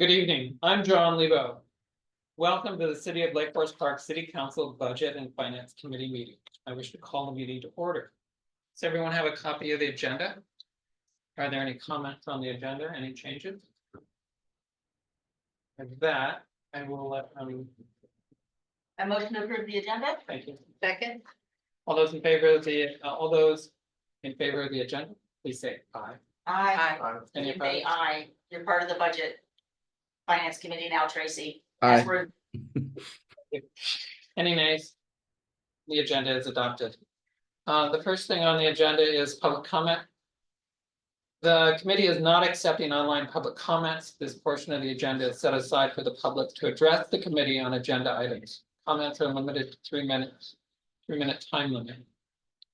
Good evening, I'm John Lebo. Welcome to the City of Lake Forest Park City Council Budget and Finance Committee meeting. I wish to call the meeting to order. Does everyone have a copy of the agenda? Are there any comments on the agenda, any changes? With that, I will let, A motion to approve the agenda? thank you. Second. All those in favor of the, all those in favor of the agenda, please say aye. Aye. Any You say opposed? aye. You're part of the budget. Finance committee now, Tracy. Aye. As we're- Any nays? The agenda is adopted. The first thing on the agenda is public comment. The committee is not accepting online public comments. This portion of the agenda is set aside for the public to address the committee on agenda items. Comments are limited to 3 minutes, 3-minute time limit.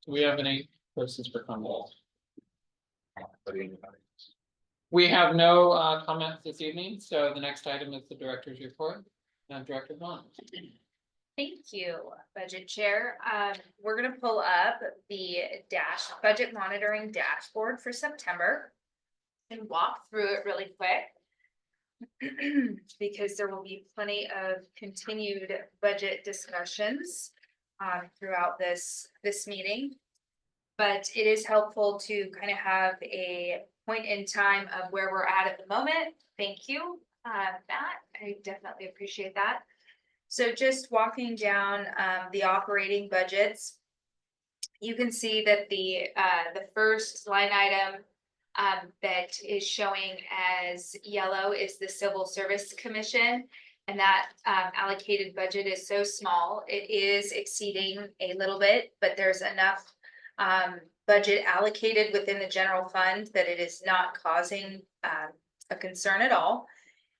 Do we have any persons for comments? We have no comments this evening, so the next item is the director's report. Director Vaughn. Thank you, Budget Chair. We're gonna pull up the budget monitoring dashboard for September and walk through it really quick. Because there will be plenty of continued budget discussions throughout this meeting. But it is helpful to kind of have a point in time of where we're at the moment. Thank you, Matt. I definitely appreciate that. So just walking down the operating budgets, you can see that the first line item that is showing as yellow is the Civil Service Commission. And that allocated budget is so small, it is exceeding a little bit, but there's enough budget allocated within the general fund that it is not causing a concern at all.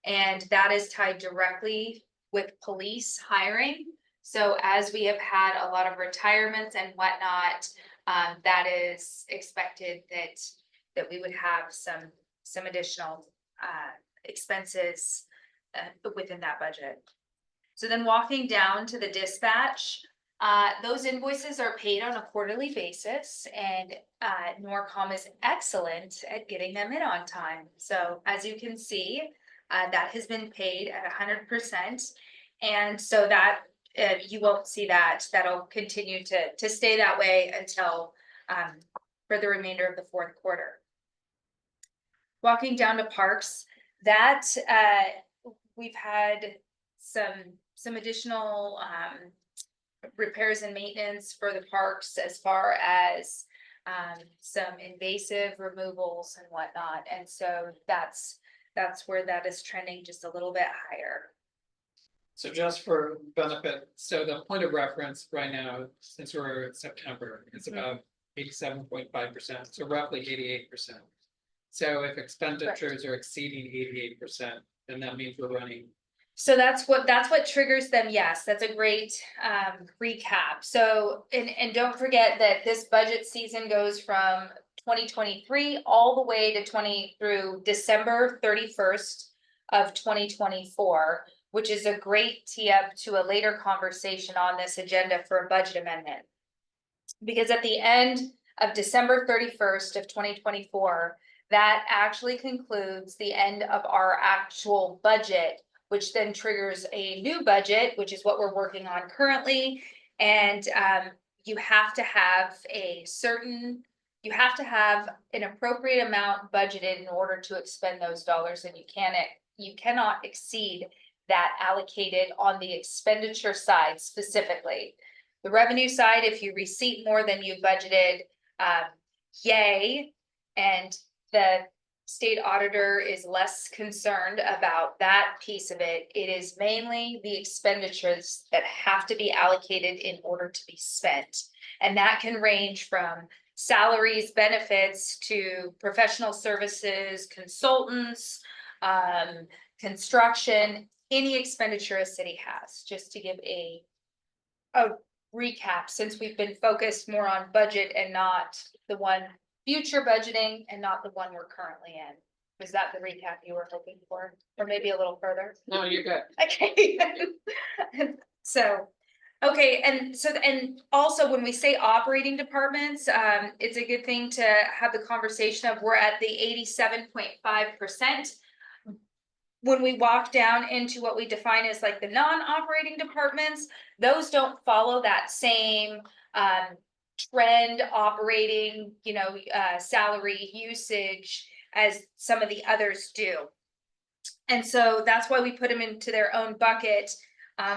And that is tied directly with police hiring. So as we have had a lot of retirements and whatnot, that is expected that we would have some additional expenses within that budget. So then walking down to the dispatch, those invoices are paid on a quarterly basis, and Norcom is excellent at getting them in on time. So as you can see, that has been paid at 100%. And so that you won't see that. That'll continue to stay that way until for the remainder of the fourth quarter. Walking down to parks, that we've had some additional repairs and maintenance for the parks as far as some invasive removals and whatnot. And so that's where that is trending just a little bit higher. So just for benefit, so the point of reference right now, since we're in September, is about 87.5%, so roughly 88%. So if expenditures are exceeding 88%, then that means we're running. So that's what triggers them. Yes, that's a great recap. So and don't forget that this budget season goes from 2023 all the way to through December 31st of 2024, which is a great tee up to a later conversation on this agenda for a budget amendment. Because at the end of December 31st of 2024, that actually concludes the end of our actual budget, which then triggers a new budget, which is what we're working on currently. And you have to have an appropriate amount budgeted in order to expend those dollars, and you cannot exceed that allocated on the expenditure side specifically. The revenue side, if you receipt more than you budgeted, yay, and the state auditor is less concerned about that piece of it. It is mainly the expenditures that have to be allocated in order to be spent. And that can range from salaries, benefits, to professional services, consultants, construction, any expenditure a city has, just to give a recap, since we've been focused more on budget and not the one future budgeting and not the one we're currently in. Was that the recap you were hoping for? Or maybe a little further? No, you're good. Okay. So, okay, and also when we say operating departments, it's a good thing to have the conversation of we're at the 87.5%. when we walk down into what we define as like the non-operating departments, those don't follow that same trend operating, salary usage as some of the others do. And so that's why we put them into their own bucket,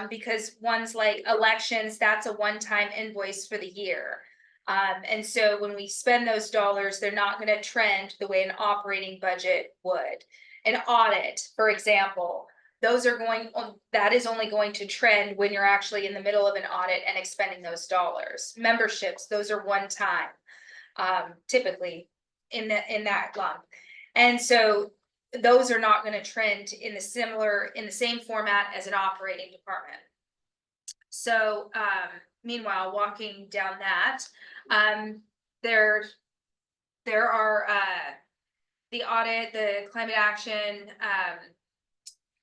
because ones like elections, that's a one-time invoice for the year. And so when we spend those dollars, they're not going to trend the way an operating budget would. An audit, for example, that is only going to trend when you're actually in the middle of an audit and expending those dollars. Memberships, those are one time, typically in that lump. And so those are not going to trend in the same format as an operating department. So meanwhile, walking down that, there are the audit, the climate action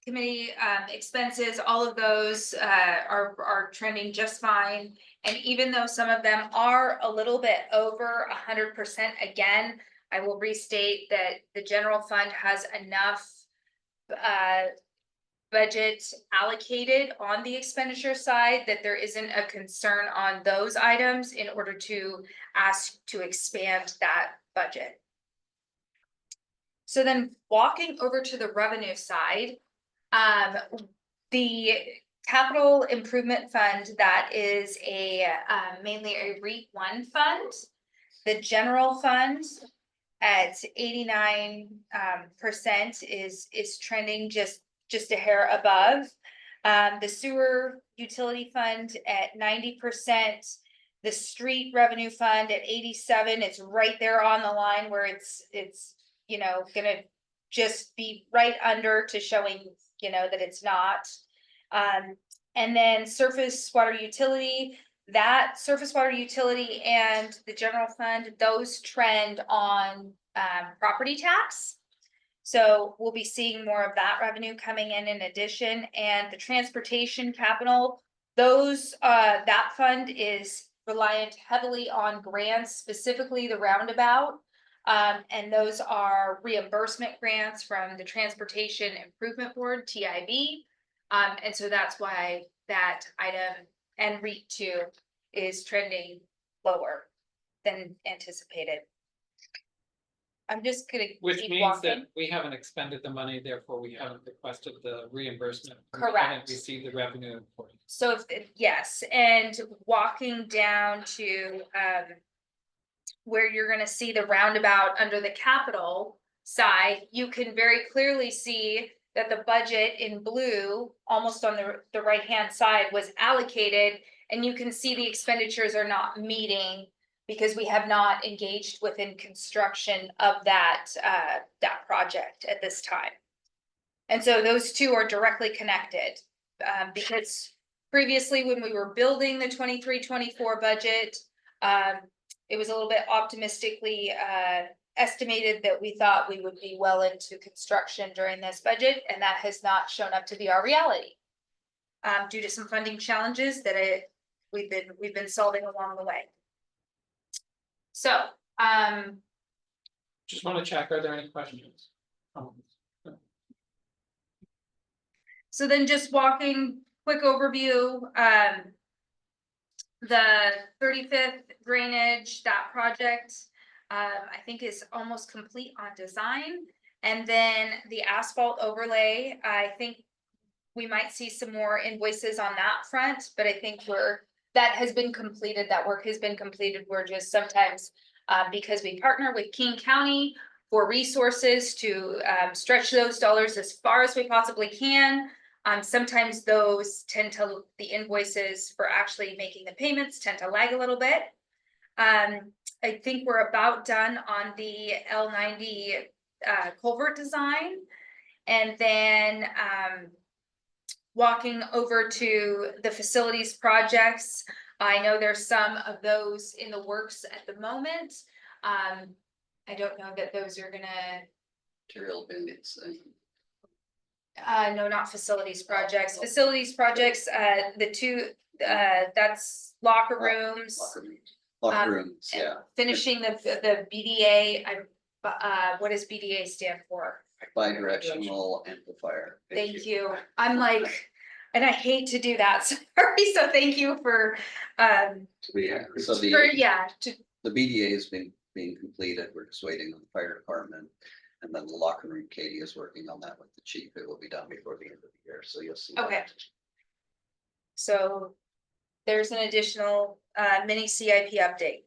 committee expenses, all of those are trending just fine. And even though some of them are a little bit over 100%, again, I will restate that the general fund has enough budget allocated on the expenditure side that there isn't a concern on those items in order to ask to expand that budget. So then walking over to the revenue side, the capital improvement fund, that is mainly a REIT 1 fund. The general fund at 89% is trending just a hair above. The sewer utility fund at 90%. The street revenue fund at 87%. It's right there on the line where it's gonna just be right under to showing that it's not. And then surface water utility, that surface water utility and the general fund, those trend on property tax. So we'll be seeing more of that revenue coming in addition. And the transportation capital, that fund is reliant heavily on grants, specifically the roundabout. And those are reimbursement grants from the Transportation Improvement Board, TIB. And so that's why that item and REIT 2 is trending lower than anticipated. I'm just gonna Which keep means walking. that we haven't expended the money, therefore we haven't requested the reimbursement. We Correct. haven't received the revenue for it. So yes, and walking down to where you're gonna see the roundabout under the capital side, you can very clearly see that the budget in blue, almost on the right-hand side, was allocated, and you can see the expenditures are not meeting because we have not engaged within construction of that project at this time. And so those two are directly connected, because previously when we were building the 23-24 budget, it was a little bit optimistically estimated that we thought we would be well into construction during this budget, and that has not shown up to be our reality due to some funding challenges that we've been solving along the way. So Just want to check, are there any questions? So then just walking, quick overview, the 35th drainage, that project, I think is almost complete on design. And then the asphalt overlay, I think we might see some more invoices on that front, but I think that has been completed, that work has been completed. We're just sometimes, because we partner with King County for resources to stretch those dollars as far as we possibly can. Sometimes the invoices for actually making the payments tend to lag a little bit. I think we're about done on the L90 culvert design. And then walking over to the facilities projects, I know there's some of those in the works at the moment. I don't know that those are gonna. Material bins. No, not facilities projects. Facilities projects, the two, that's locker rooms. Locker rooms, yeah. Finishing the BDA, what does BDA stand for? I Bi-directional amplifier. Thank you. I'm like, and I hate to do that, sorry, so thank you for, Yeah, so to, the BDA is being completed. We're just waiting on the fire department. And then the locker room, Katie is working on that with the chief. It will be done before the end of the year, so you'll see. that. Okay. So there's an additional mini CIP update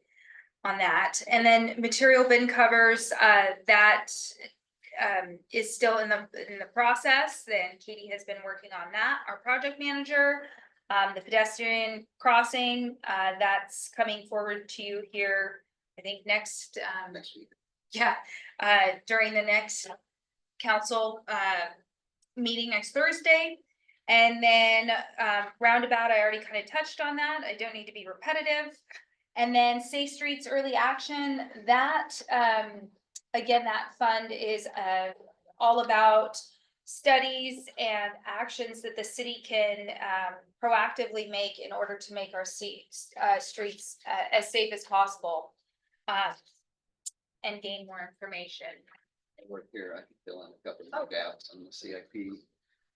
on that. And then material bin covers, that is still in the process. Then Katie has been working on that. Our project manager, the pedestrian crossing, that's coming forward to you here, I think next Next week. yeah, during the next council meeting next Thursday. And then roundabout, I already kind of touched on that. I don't need to be repetitive. And then Safe Streets Early Action, that again, that fund is all about studies and actions that the city can proactively make in order to make our streets as safe as possible. And gain more information. I work here, I can fill in a couple of gaps on the CIP.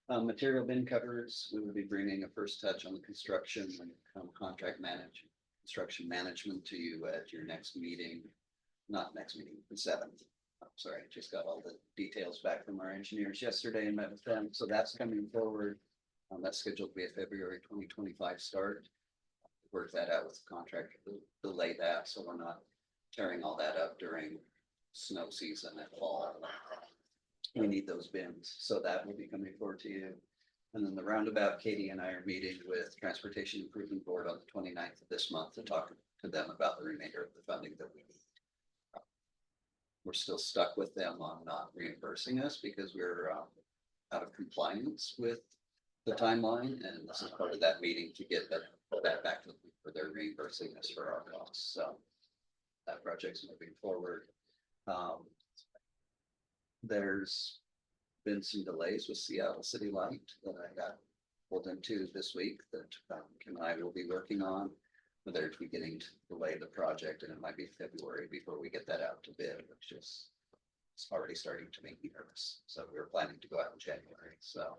Material bin covers, we will be bringing a first touch on the construction and construction management to you at your next meeting. Not next meeting, the 7th. I'm sorry, just got all the details back from our engineers yesterday and met with them, so that's coming forward. That's scheduled to be a February 2025 start. Work that out with the contractor to delay that, so we're not tearing all that up during snow season and fall. We need those bins, so that will be coming forward to you. And then the roundabout, Katie and I are meeting with Transportation Improvement Board on the 29th of this month to talk to them about the remainder of the funding that we need. We're still stuck with them on not reimbursing us because we're out of compliance with the timeline, and this is part of that meeting to get that back to them for their reimbursing us for our costs. So that project's moving forward. There's been some delays with Seattle City Light that I got pulled into this week that Kim and I will be working on. They're beginning to delay the project, and it might be February before we get that out to bid, which is it's already starting to make me nervous. So we were planning to go out in January. So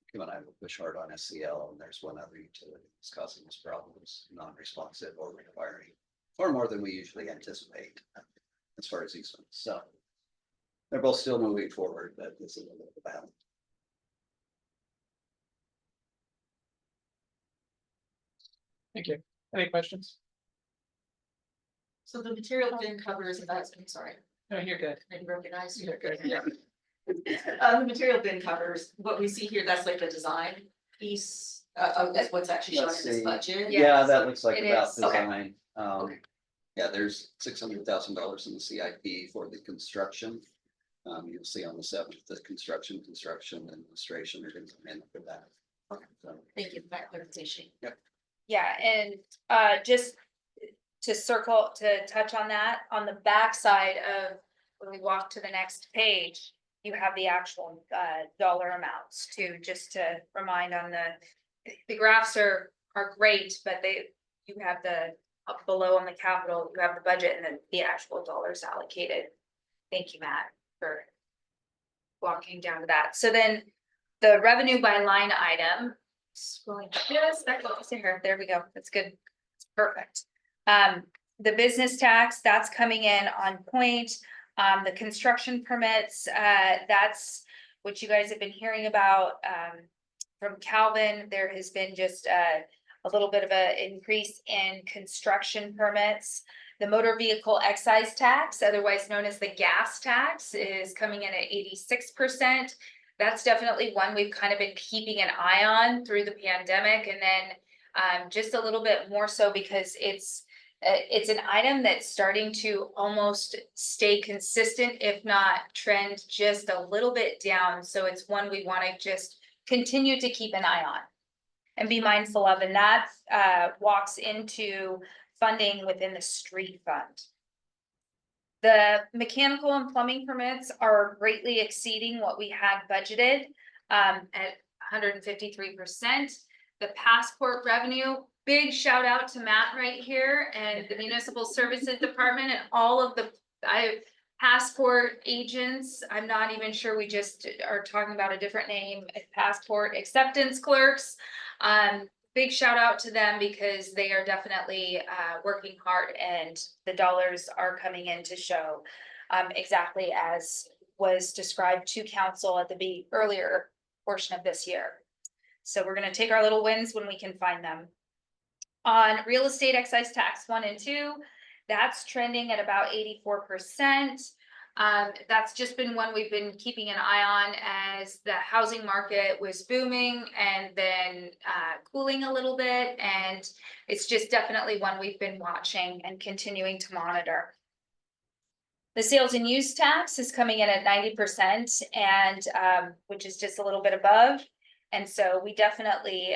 Kim and I will push hard on SCL, and there's one other utility that's causing us problems, non-responsive or requiring, or more than we usually anticipate as far as these ones. So they're both still moving forward, but this is a little bit of a battle. Thank you. Any questions? So the material bin covers, that's, I'm sorry, No, you're good. I didn't recognize you. You're good. Yeah. The material bin covers, what we see here, that's like the design piece, that's what's actually shown in Let's this see. budget. Yeah, that looks like it about is. Okay. design. Okay. Yeah, there's $600,000 in the CIP for the construction. You'll see on the 7th, the construction administration are going to come in for that. Okay. So, Thank you for that clarification. Yeah, and just to touch on that, on the back side of, when we walk to the next page, you have the actual dollar amounts too, just to remind on the graphs are great, but you have the up below on the capital, you have the budget and then the actual dollars allocated. Thank you, Matt, for walking down to that. So then the revenue by line item, scrolling just back up to here, there we go, that's good, it's perfect. The business tax, that's coming in on point. The construction permits, that's what you guys have been hearing about from Calvin. There has been just a little bit of an increase in construction permits. The motor vehicle excise tax, otherwise known as the gas tax, is coming in at 86%. That's definitely one we've kind of been keeping an eye on through the pandemic, and then just a little bit more so because it's an item that's starting to almost stay consistent, if not trend just a little bit down. So it's one we want to just continue to keep an eye on and be mindful of, and that walks into funding within the street fund. The mechanical and plumbing permits are greatly exceeding what we had budgeted at 153%. The passport revenue, big shout out to Matt right here and the Municipal Services Department and all of the, passport agents, I'm not even sure, we just are talking about a different name, passport acceptance clerks. Big shout out to them because they are definitely working hard and the dollars are coming in to show exactly as was described to council at the earlier portion of this year. So we're gonna take our little wins when we can find them. On real estate excise tax 1 and 2, that's trending at about 84%. That's just been one we've been keeping an eye on as the housing market was booming and then cooling a little bit. And it's just definitely one we've been watching and continuing to monitor. The sales and use tax is coming in at 90% and which is just a little bit above. And so we definitely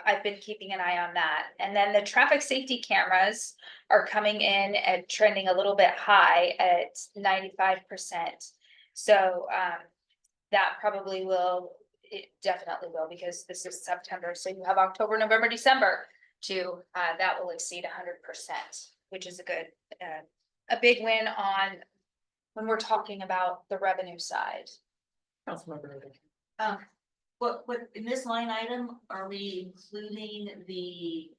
I've been keeping an eye on that. And then the traffic safety cameras are coming in at trending a little bit high at 95%. So that probably will, it definitely will, because this is September. So you have October, November, December to that will exceed 100%, which is a big win on when we're talking about the revenue side. Councilmember Riddick. What in this line item, are we including the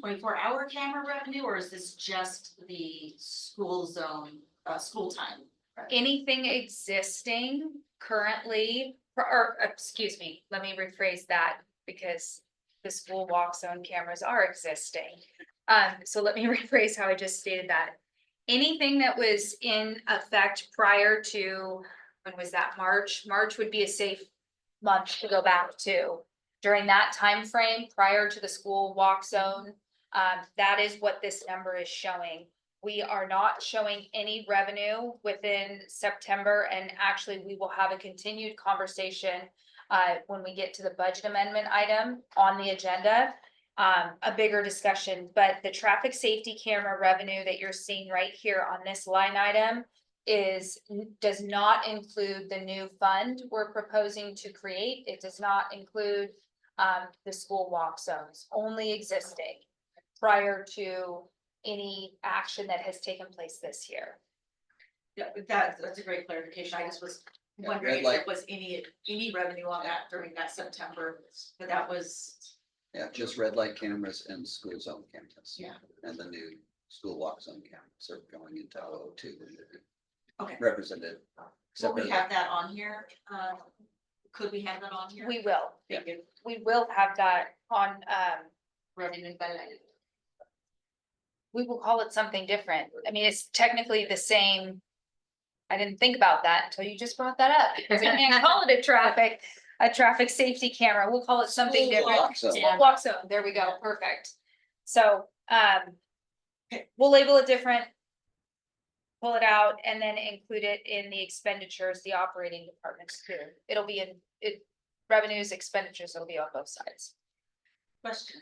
24-hour camera revenue, or is this just the school zone, school time? Anything existing currently, or excuse me, let me rephrase that because the school walk zone cameras are existing. So let me rephrase how I just stated that. Anything that was in effect prior to, when was that, March? March would be a safe month to go back to. During that time frame prior to the school walk zone, that is what this number is showing. We are not showing any revenue within September, and actually we will have a continued conversation when we get to the budget amendment item on the agenda, a bigger discussion. But the traffic safety camera revenue that you're seeing right here on this line item does not include the new fund we're proposing to create. It does not include the school walk zones, only existing prior to any action that has taken place this year. Yeah, that's a great clarification. I just was wondering if there was any revenue on that during that September, but that was. Yeah, just red light cameras and school zone cameras. Yeah. And the new school walk zone cameras are going into 002. Okay. Represented. Will we have that on here? Could we have that on here? We will. Yeah. We will have that on, Revenue benefit. we will call it something different. I mean, it's technically the same. I didn't think about that until you just brought that up, because I can't call it a traffic safety camera. We'll call it something School different. walk zone. School walk zone, there we go, perfect. So, we'll label it different. Pull it out and then include it in the expenditures, the operating departments too. It'll be in revenues, expenditures, it'll be on both sides. Question.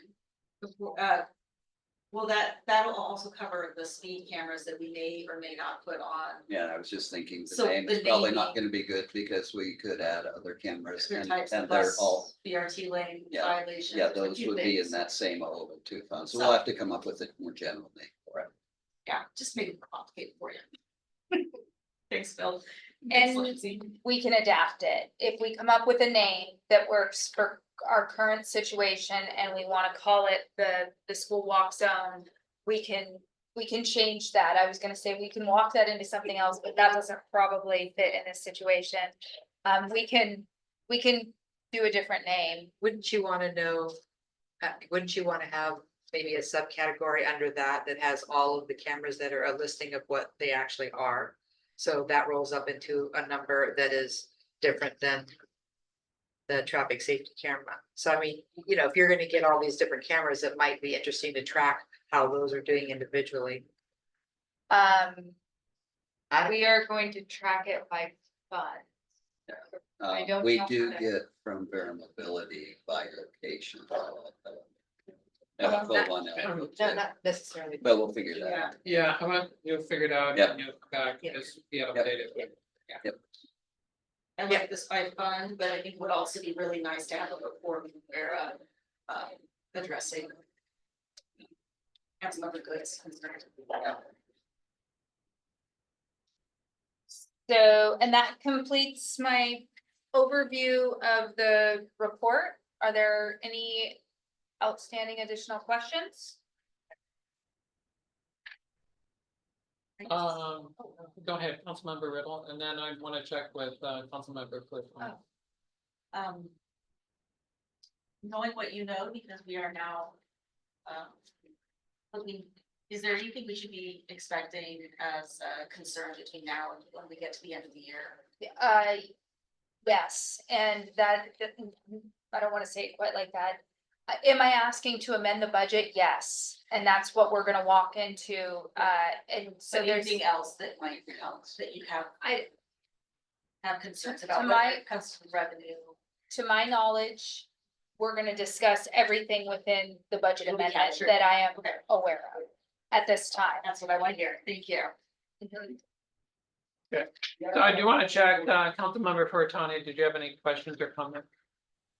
Will that'll also cover the speed cameras that we may or may not put on? Yeah, I was just thinking the So name the is probably name- not gonna be good because we could add other cameras Other and types of they're bus all, BRT lane Yeah, violations. yeah, a those few would be in things. that same 002 fund. So So- we'll have to come up with a more general name for it. Yeah, just make it complicated for you. Thanks, Phil. And- Thanks, Lindsay. We can adapt it. If we come up with a name that works for our current situation and we want to call it the school walk zone, we can change that. I was gonna say we can walk that into something else, but that doesn't probably fit in this situation. We can do a different name. Wouldn't you wanna know, wouldn't you wanna have maybe a subcategory under that that has all of the cameras that are a listing of what they actually are? So that rolls up into a number that is different than the traffic safety camera. So I mean, you know, if you're gonna get all these different cameras, it might be interesting to track how those are doing individually. We are going to track it by fund. I don't We know do how to- get from Vera Mobility by location. Well, Full that- one, No, not necessarily. but we'll figure that Yeah. out. Yeah, I want, you'll figure it out Yep. and you'll come back, Yep. because we have Yep. updated with. I like this by fund, but I think it would also be really nice to have a report where addressing. Have some other goods. So, and that completes my overview of the report. Are there any outstanding additional questions? Go ahead, Councilmember Riddle, and then I want to check with Councilmember Cliff. Knowing what you know, because we are now, looking, is there anything we should be expecting as a concern between now and when we get to the end of the year? Yes, and that, I don't want to say it quite like that. Am I asking to amend the budget? Yes, and that's what we're gonna walk into, and so So there's. anything else that might help, that you have concerns To about, my- when it comes to revenue? To my knowledge, we're gonna discuss everything within the budget Will be amendment captured. that I am Okay. aware of at this time. That's what I want to hear. Thank you. So I do want to check, Councilmember Furtani, did you have any questions or comments?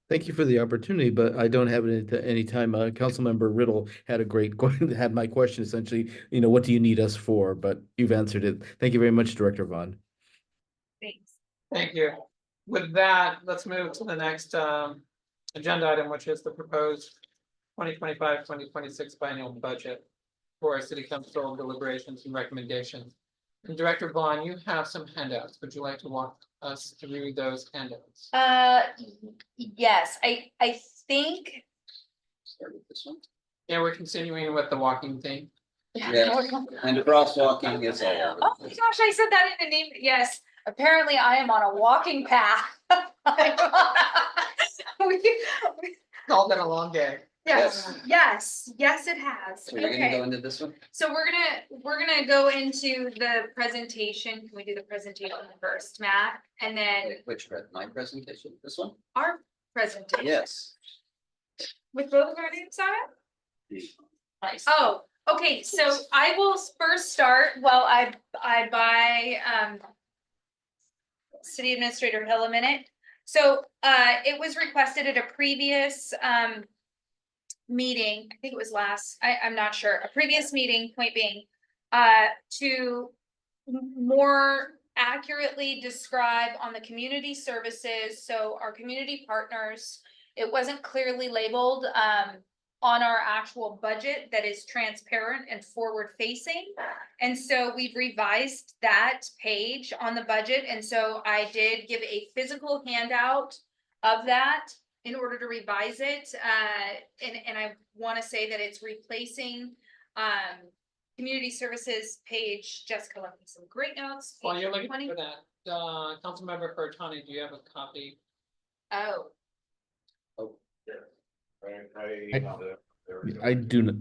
Thank you for the opportunity, but I don't have it at any time. Councilmember Riddle had a great, had my question essentially, what do you need us for? But you've answered it. Thank you very much, Director Vaughn. Thanks. Thank you. With that, let's move to the next agenda item, which is the proposed 2025-2026 biennial budget for our city council deliberations and recommendations. And Director Vaughn, you have some handouts. Would you like to walk us through those handouts? Yes, I think. Start with this one. Yeah, we're continuing with the walking theme. Yeah. And the crosswalking is all over. Oh my gosh, I said that in the name, yes, apparently I am on a walking path. Called it a long day. Yes, it has, So you're gonna go okay, into this one? so we're gonna go into the presentation, can we do the presentation first, Matt? And then Wait, which, my presentation, this one? our presentation. Yes. With both of our names on it? Nice. Oh, okay, so I will first start while I buy City Administrator Hill a minute. So it was requested at a previous meeting, I think it was I'm not sure, a previous meeting, point being, to more accurately describe on the community services, so our community partners, it wasn't clearly labeled on our actual budget that is transparent and forward facing. And so we've revised that page on the budget. And so I did give a physical handout of that in order to revise it. And I want to say that it's replacing community services page. Jessica left me some great notes. While page you're looking 20. for that, Councilmember Furtani, do you have a copy? Oh, I do not,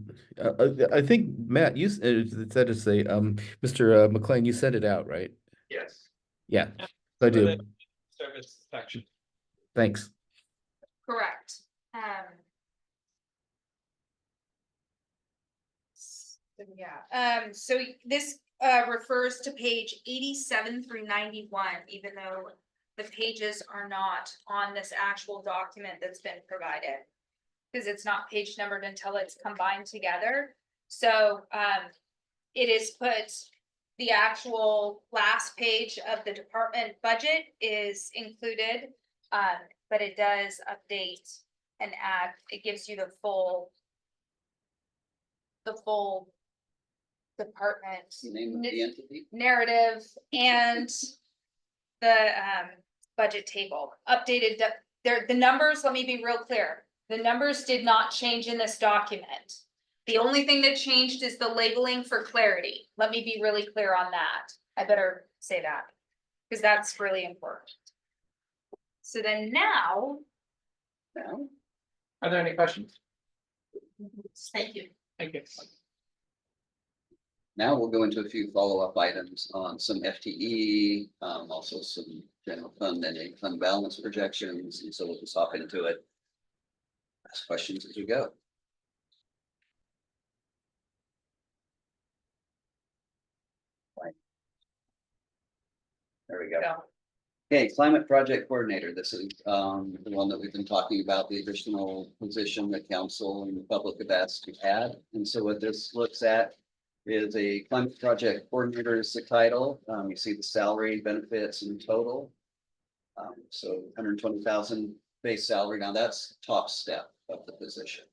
I think, Matt, you said to say, Mr. McLean, you sent it out, right? Yes. Yeah, I do. Service section. Thanks. correct. So this refers to page 87 through 91, even though the pages are not on this actual document that's been provided. Because it's not page numbered until it's combined together. So it is put, the actual last page of the department budget is included. But it does update and add, it gives you the full department The name of the entity? narrative and the budget table updated. The numbers, let me be real clear. The numbers did not change in this document. The only thing that changed is the labeling for clarity. Let me be really clear on that. I better say that because that's really important. So then now, No. Are there any questions? Thank you. Thank you. Now we'll go into a few follow-up items on some FTE, also some general fund and fund balance projections, and so we'll just hop into it. Ask questions as we go. There we go. Okay, climate project coordinator. This is the one that we've been talking about, the additional position that council and the public have asked to add. And so what this looks at is a climate project coordinator is the title. You see the salary, benefits in total. So 120,000 base salary. Now that's top step of the position.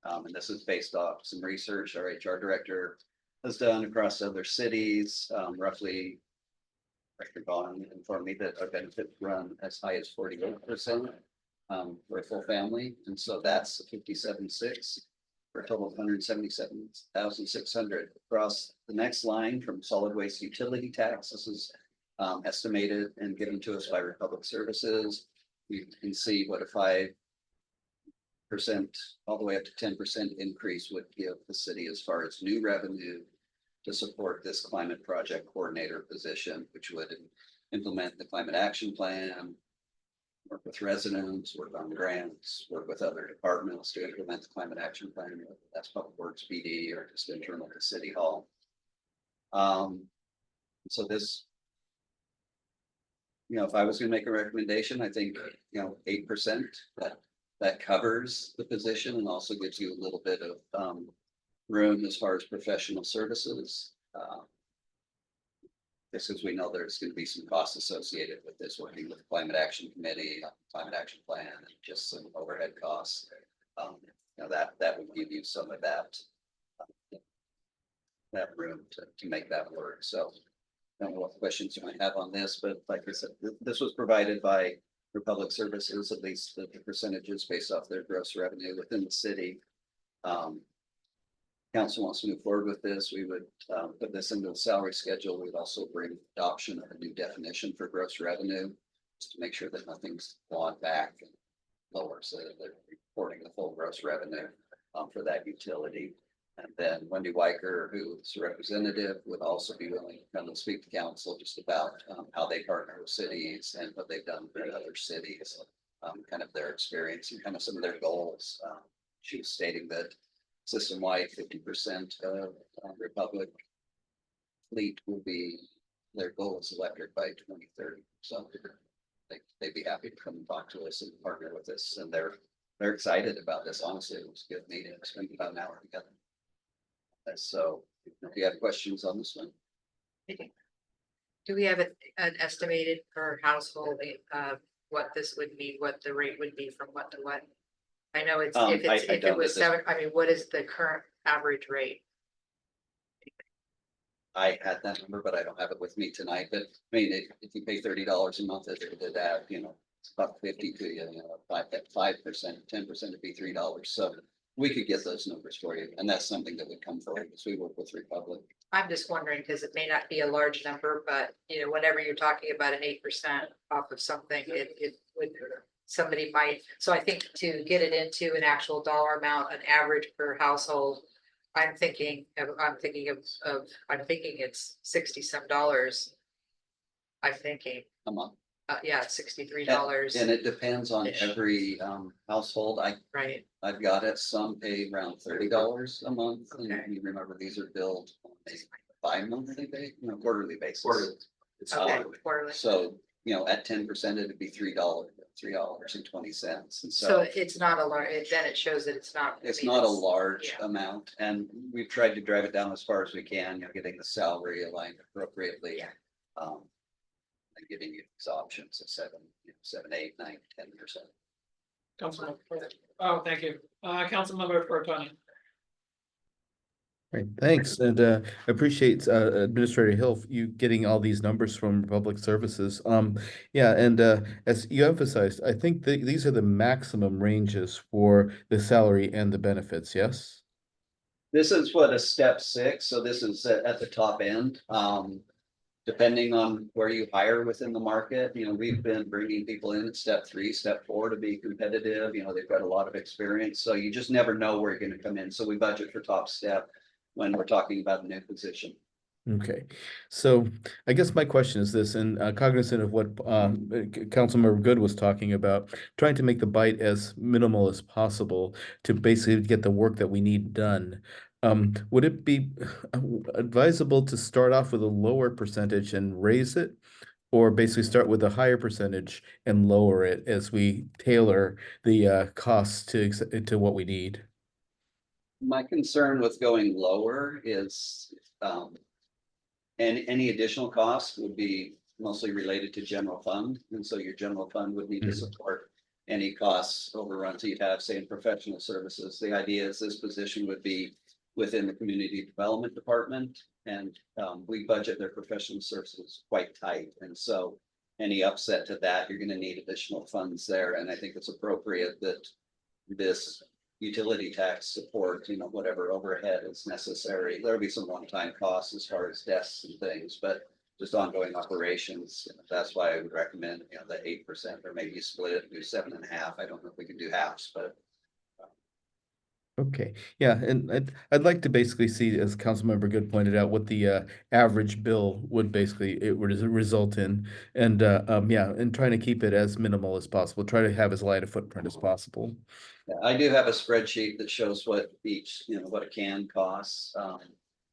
And this is based off some research our HR director has done across other cities, roughly. Director Vaughn informed me that our benefits run as high as 48%. For a full family, and so that's 57.6 for a total of 177,600. Across the next line from solid waste utility tax, this is estimated and given to us by Republic Services. You can see what a 5% all the way up to 10% increase would give the city as far as new revenue to support this climate project coordinator position, which would implement the climate action plan, work with residents, work on grants, work with other departments to implement the climate action plan. Whether that's Public Works, BD, or just internal to City Hall. So this, if I was gonna make a recommendation, I think, 8%, that covers the position and also gives you a little bit of room as far as professional services. Just as we know there's going to be some costs associated with this, working with the Climate Action Committee, Climate Action Plan, and just some overhead costs. That would give you some of that room to make that work. So I don't know what questions you might have on this, but like I said, this was provided by Republic Services, at least the percentages based off their gross revenue within the city. Council wants to move forward with this, we would put this into the salary schedule. We'd also bring adoption of a new definition for gross revenue, just to make sure that nothing's clawed back and lower, so that they're reporting the full gross revenue for that utility. And then Wendy Weicker, who's a representative, would also be willing to come and speak to council just about how they partner with cities and what they've done for other cities, kind of their experience and kind of some of their goals. She was stating that system-wide 50% of Republic fleet will be, their goal is electric by 2030. So they'd be happy to come and talk to us and partner with us. And they're excited about this. Honestly, it was a good meeting. We spent about an hour together. So if you have questions on this one. Do we have an estimated per household, what this would be, what the rate would be from what to what? I know it's, if it was 7, I mean, what is the current average rate? I had that number, but I don't have it with me tonight. But I mean, if you pay $30 a month, it's about 50 to you, 5%, 10% would be $3. So we could get those numbers for you, and that's something that would come forward as we work with Republic. I'm just wondering, because it may not be a large number, but whenever you're talking about an 8% off of something, it would, somebody might. So I think to get it into an actual dollar amount, an average per household, I'm thinking it's $60 some. I'm thinking. A month. Yeah, $63. And it depends on every household. Right. I've got it. Some pay around $30 a month. Okay. And you remember these are billed on a bi-monthly basis, quarterly basis. Okay, quarterly. So, at 10%, it'd be $3.20. And So it's not a large, then it shows that it's not. It's not a large amount, and we've tried to drive it down as far as we can, getting the salary aligned appropriately. Yeah. And giving you these options of 7, 8, 9, 10%. Councilmember. Oh, thank you. Councilmember Fortoni. Right, thanks, and I appreciate Administrator Hill, you getting all these numbers from Public Services. Yeah, and as you emphasized, I think these are the maximum ranges for the salary and the benefits, yes? This is what a step 6, so this is at the top end. Depending on where you hire within the market, we've been bringing people in at step 3, step 4 to be competitive. They've got a lot of experience, so you just never know where you're going to come in. So we budget for top step when we're talking about a new position. Okay, so I guess my question is this, and cognizant of what Councilmember Good was talking about, trying to make the bite as minimal as possible to basically get the work that we need done. Would it be advisable to start off with a lower percentage and raise it, or basically start with a higher percentage and lower it as we tailor the costs to what we need? My concern with going lower is, and any additional costs would be mostly related to general fund, and so your general fund would need to Mhm. support any costs overruns you'd have, say, in professional services. The idea is this position would be within the community development department, and we budget their professional services quite tight, and so any upset to that, you're gonna need additional funds there, and I think it's appropriate that this utility tax support, whatever overhead is necessary. There'll be some one-time costs as far as desks and things, but just ongoing operations. That's why I would recommend, the 8%, or maybe split it, do 7.5. I don't know if we can do halves, but Okay, yeah, and I'd like to basically see, as Councilmember Good pointed out, what the average bill would basically, it would result in. And yeah, and trying to keep it as minimal as possible, try to have as light a footprint as possible. yeah, I do have a spreadsheet that shows what each, what a can costs.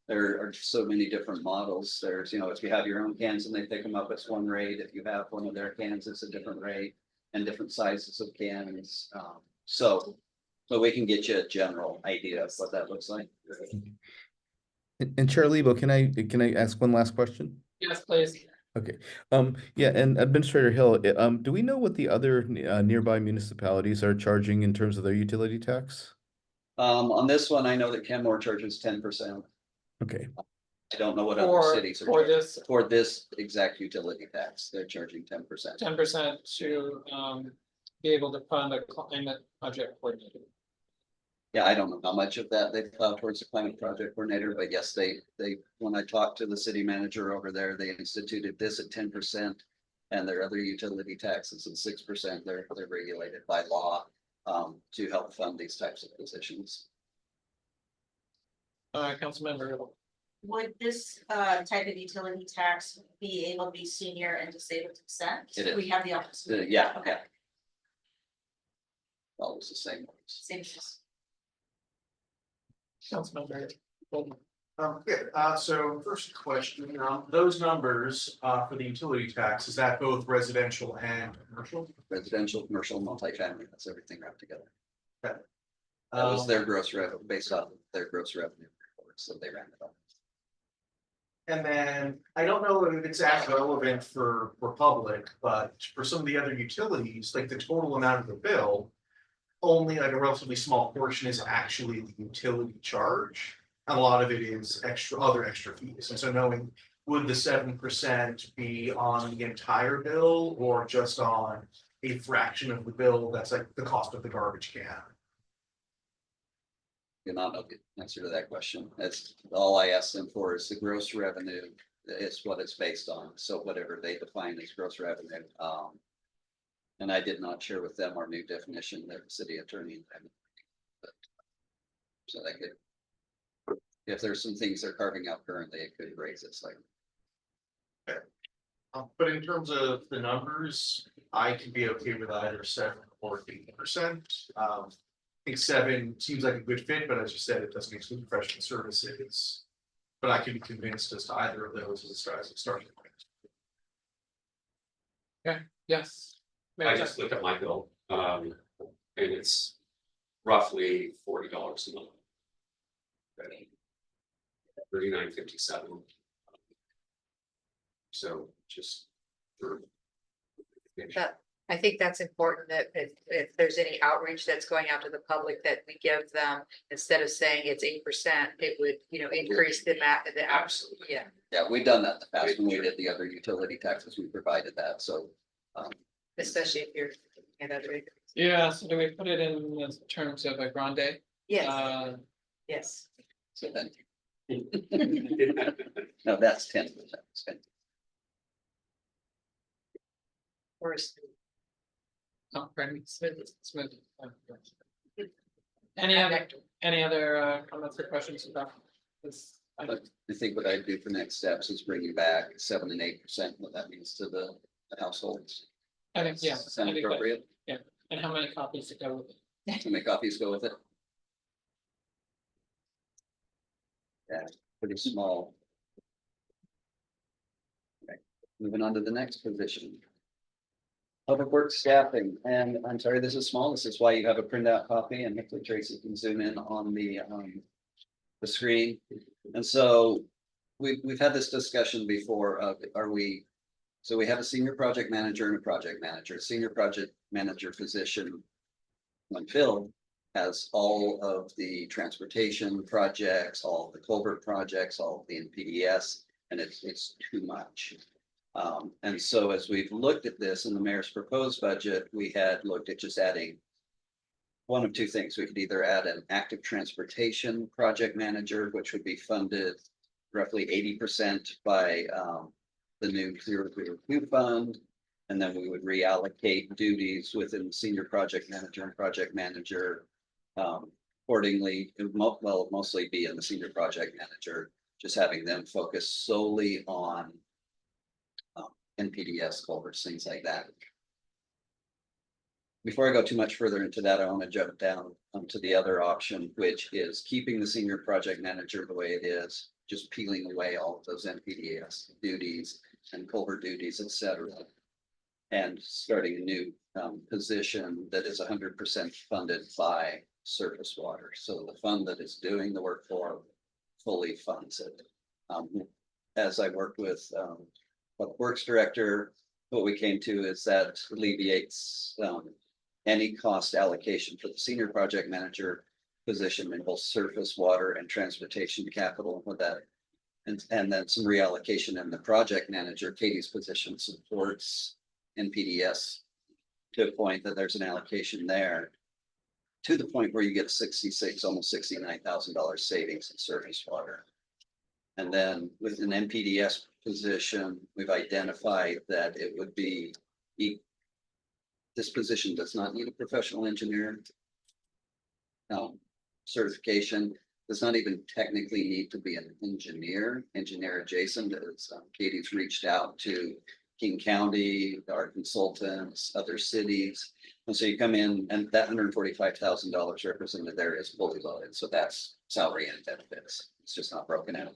There are so many different models. There's, if you have your own cans and they pick them up, it's one rate. If you have one of their cans, it's a different rate, and different sizes of cans. So we can get you a general idea of what that looks like. And Chair Lebo, can I ask one last question? Yes, please. Okay, yeah, and Administrator Hill, do we know what the other nearby municipalities are charging in terms of their utility tax? On this one, I know that Kenmore charges 10%. Okay, I don't know what other For, cities are for charging. this For this exact utility tax, they're charging 10%. 10% to be able to fund a climate project coordinator. Yeah, I don't know how much of that they plow towards the climate project coordinator, but yes, they, when I talked to the city manager over there, they instituted this at 10%. And their other utility taxes at 6%. They're regulated by law to help fund these types of positions. Councilmember Hill. Would this type of utility tax be able to be senior and disabled exempt? It is. We have the opportunity. Yeah, Okay. yeah. Always the same ones. Same as Councilmember Bolden. So first question, those numbers, for the utility tax, is that both residential and commercial? Residential, commercial, multifamily, that's everything wrapped together. Okay. That was their gross revenue, based off of their gross revenue report, so they ran it up. And then, I don't know if it's as relevant for public, but for some of the other utilities, like the total amount of the bill. Only like a relatively small portion is actually the utility charge. And a lot of it is other extra fees. And so knowing, would the 7% be on the entire bill or just on a fraction of the bill that's like the cost of the garbage can? Do not know the answer to that question. That's all I asked them for is the gross revenue. It's what it's based on. So whatever they define as gross revenue. And I did not share with them our new definition, their city attorney. So they could, if there's some things they're carving out currently, it could raise it slightly. But in terms of the numbers, I could be okay with either 7 or 8%. I think 7 seems like a good fit, but as you said, it doesn't include professional services. But I could be convinced as to either of those as a starting point. Yes. Mayor I just looked at my bill, and it's roughly $40 a month. $39.57. So just for. That, I think that's important that if there's any outreach that's going out to the public, that we give them, instead of saying it's 8%, it would, increase the Absolutely. yeah. Yeah, we've done that in the past when we did the other utility taxes, we provided that, so. Especially if you're looking at other. Yeah, so do we put it in terms of a grande? Yes, yes. So then. No, that's 10%. Or Oh, pardon me, smooth. Any other comments or questions about this? I think what I'd do for next steps is bring you back 7 and 8%, what that means to the households. I think, yeah. Sound I think that- appropriate? And how many copies to go with it? How many copies go with it? Yeah, pretty small. Okay, moving on to the next position. Public Works staffing, and I'm sorry, this is small, this is why you have a printout copy, and hopefully Tracy can zoom in on the screen. And so we've had this discussion before of, so we have a senior project manager and a project manager. Senior project manager position, when filled, has all of the transportation projects, all of the culvert projects, all of the NPDS, and it's too much. And so as we've looked at this in the mayor's proposed budget, we had looked at just adding one of two things. We could either add an active transportation project manager, which would be funded roughly 80% by the new 002 fund. And then we would reallocate duties within the senior project manager and project manager. Accordingly, it will mostly be in the senior project manager, just having them focus solely on NPDS culverts, things like that. Before I go too much further into that, I want to jump down to the other option, which is keeping the senior project manager the way it is, just peeling away all of those NPDS duties and culvert duties, et cetera. And starting a new position that is 100% funded by surface water. So the fund that is doing the work for fully funds it. As I worked with Public Works Director, what we came to is that alleviates any cost allocation for the senior project manager position in both surface water and transportation capital with that. And then some reallocation in the project manager, Katie's position supports NPDS to a point that there's an allocation there to the point where you get 66, almost $69,000 savings in surface water. And then with an NPDS position, we've identified that it would be, this position does not need a professional engineer certification, does not even technically need to be an engineer adjacent. As Katie's reached out to King County, our consultants, other cities. And so you come in and that $145,000 represented there is fully loaded. So that's salary and benefits. It's just not broken out.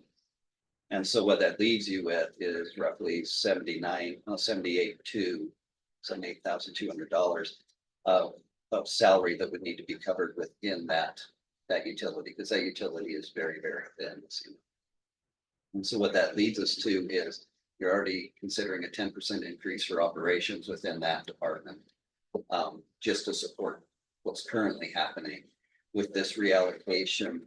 And so what that leaves you with is roughly $78,200 of salary that would need to be covered within that utility, because that utility is very, very thin. And so what that leads us to is you're already considering a 10% increase for operations within that department, just to support what's currently happening with this reallocation.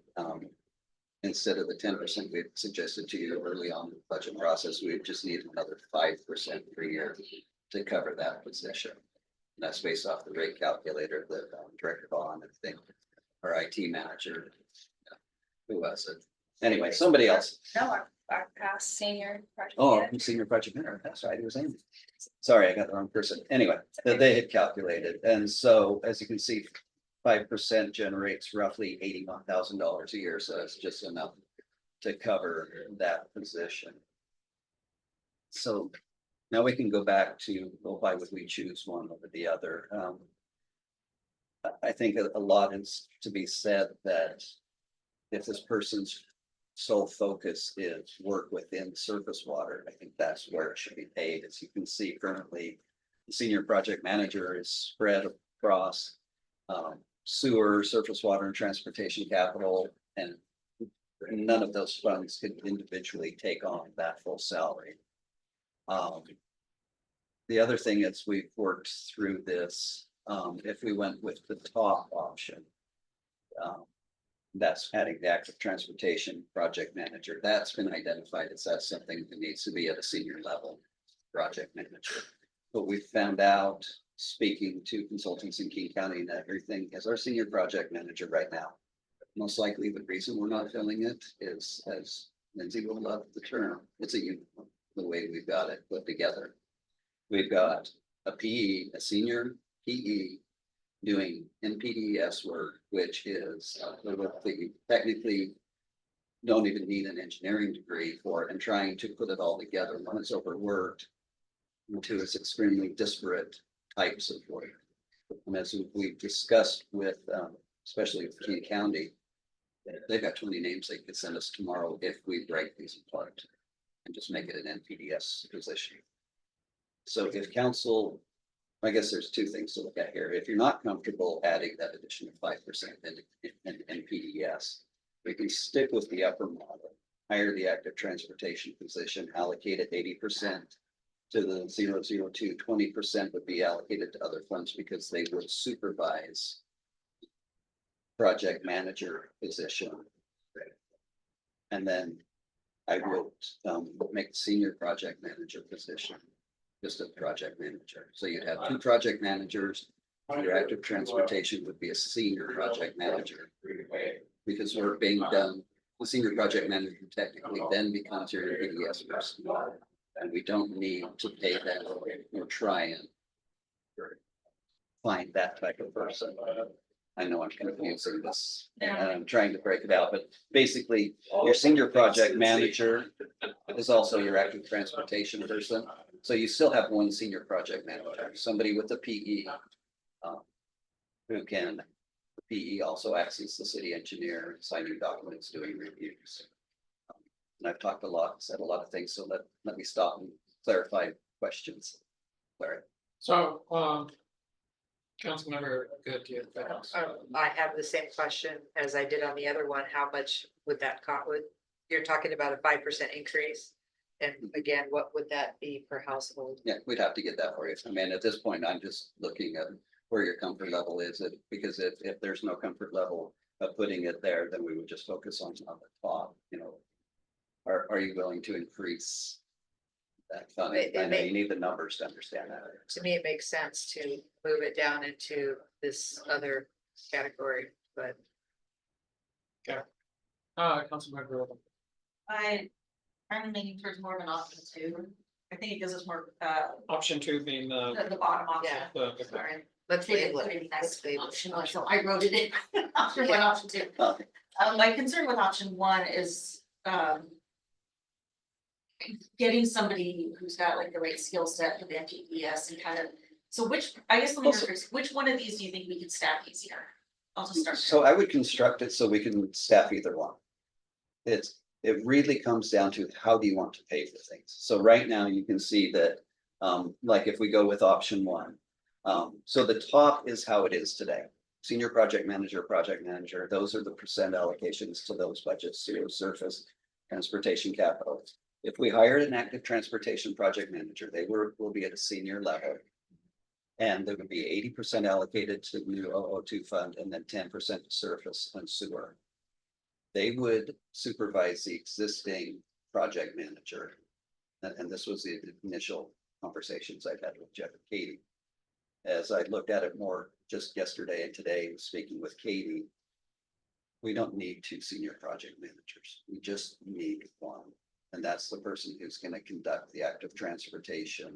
Instead of the 10% we suggested to you early on in the budget process, we just need another 5% per year to cover that position. And that's based off the rate calculator that Director Vaughn, I think, our IT manager, who was it? Anyway, somebody else. No, our past senior project. Oh, manager. senior project manager. That's right. It was Andy. Sorry, I got the wrong person. Anyway, that they had calculated. And so as you can see, 5% generates roughly $81,000 a year. So it's just enough to cover that position. So now we can go back to, well, why would we choose one over the other? I think a lot is to be said that if this person's sole focus is work within surface water, I think that's where it should be paid. As you can see currently, the senior project manager is spread across sewer, surface water, and transportation capital, and none of those funds could individually take on that full salary. The other thing is we've worked through this. If we went with the top option, that's adding the active transportation project manager. That's been identified as that's something that needs to be at a senior level project manager. But we found out, speaking to consultants in King County and everything, as our senior project manager right now. Most likely the reason we're not filling it is, as Lindsay will love the term, it's a uniform, the way we've got it put together. We've got a PE, a senior PE doing NPDES work, which is technically don't even need an engineering degree for it, and trying to put it all together when it's overworked into its extremely disparate types of work. And as we've discussed with, especially with King County, they've got 20 names they could send us tomorrow if we break these apart and just make it an NPDES position. So if council I guess there's two things to look at here. If you're not comfortable adding that additional 5% in PDS, we can stick with the upper model, hire the active transportation position, allocate it 80% to the 002, 20% would be allocated to other funds because they would supervise project manager position. And then I would make the senior project manager position just a project manager. So you'd have two project managers. Your active transportation would be a senior project manager. Because work being done, the senior project manager technically then becomes your PDS person. And we don't need to pay them or try and find that type of person. I know I'm confusing this and I'm trying to break it out, but basically your senior project manager is also your active transportation person. So you still have one senior project manager, somebody with a PE. Who can, the PE also acts as the city engineer, signing documents, doing reviews. And I've talked a lot, said a lot of things, so let me stop and clarify questions. Larry. So, Councilmember Good, do you have that? I have the same question as I did on the other one. How much would that cost? You're talking about a 5% increase? And again, what would that be per household? Yeah, we'd have to get that for you. I mean, at this point, I'm just looking at where your comfort level is, because if there's no comfort level of putting it there, then we would just focus on the top, you know. Are you willing to increase that fund? I know you need the numbers to understand that. To me, it makes sense to move it down into this other category, but Councilmember. I'm leaning towards more of an option two. I think it gives us more, Option 2 being the bottom option. the Sorry. let's label Put it. it next Let's to label option it. one, so I wrote it in, option one, option two. Okay. My concern with option one is, getting somebody who's got like the right skill set for the MPES and kind of, so I guess let me rephrase, which one of these do you think we could staff easier? I'll just start. So I would construct it so we can staff either one. It really comes down to how do you want to pay for things. So right now you can see that, like if we go with option one, so the top is how it is today. Senior project manager, those are the percent allocations to those budgets, to surface, transportation, capital. If we hired an active transportation project manager, they will be at a senior level. And there would be 80% allocated to the new 002 fund and then 10% to surface and sewer. They would supervise the existing project manager. And this was the initial conversations I've had with Jeff and Katie. As I looked at it more just yesterday and today, speaking with Katie, we don't need two senior project managers. We just need one. And that's the person who's going to conduct the active transportation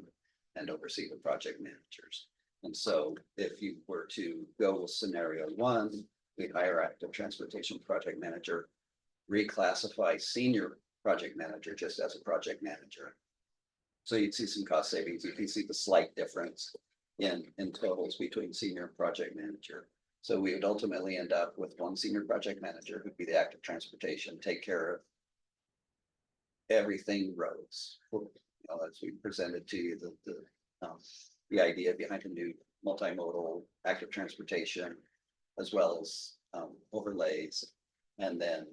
and oversee the project managers. And so if you were to go with scenario one, we hire active transportation project manager, reclassify senior project manager just as a project manager. So you'd see some cost savings. You can see the slight difference in totals between senior and project manager. So we would ultimately end up with one senior project manager who'd be the active transportation, take care of everything roads. You know, as we presented to you, the idea behind a new multimodal active transportation, as well as overlays. And then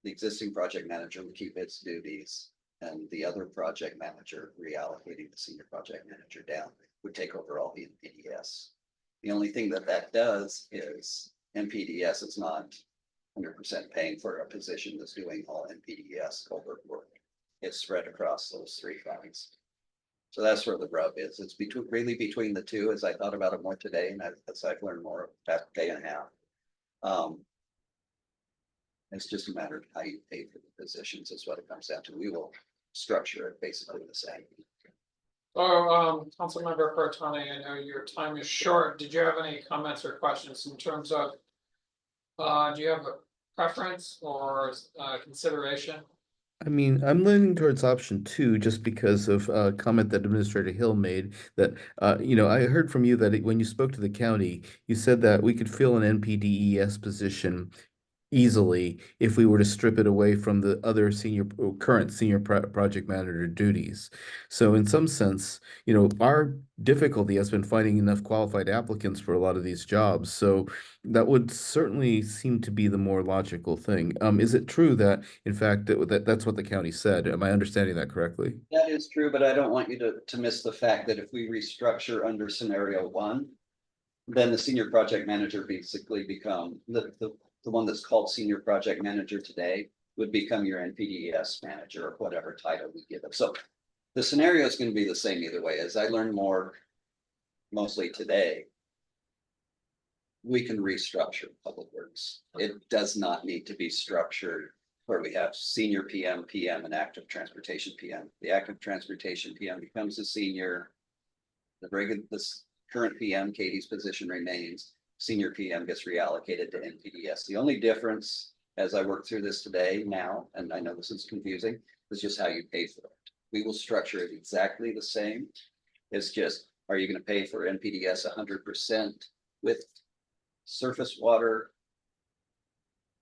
the existing project manager would keep its duties, and the other project manager, reallocating the senior project manager down, would take over all the NPDS. The only thing that does is NPDS is not 100% paying for a position that's doing all NPDS covert work. It's spread across those three funds. So that's where the rub is. It's really between the two, as I thought about it more today, and as I've learned more about day and a half. It's just a matter of how you pay for the positions is what it comes down to. We will structure it basically the same. So, Councilmember Bertani, I know your time is short. Did you have any comments or questions in terms of, do you have a preference or consideration? I mean, I'm leaning towards option 2 just because of a comment that Administrator Hill made that, you know, I heard from you that when you spoke to the county, you said that we could fill an NPDES position easily if we were to strip it away from the other current senior project manager duties. So in some sense, our difficulty has been finding enough qualified applicants for a lot of these jobs. So that would certainly seem to be the more logical thing. Is it true that, in fact, that's what the county said? Am I understanding that correctly? That is true, but I don't want you to miss the fact that if we restructure under scenario one, then the senior project manager basically become the one that's called senior project manager today would become your NPDES manager or whatever title we give it. So the scenario is going to be the same either way. As I learn more, mostly today, we can restructure public works. It does not need to be structured where we have senior PM, and active transportation PM. The active transportation PM becomes a senior. This current PM, Katie's position remains. Senior PM gets reallocated to NPDES. The only difference as I work through this today now, and I know this is confusing, is just how you pay for it. We will structure it exactly the same. It's just, are you going to pay for NPDES 100% with surface water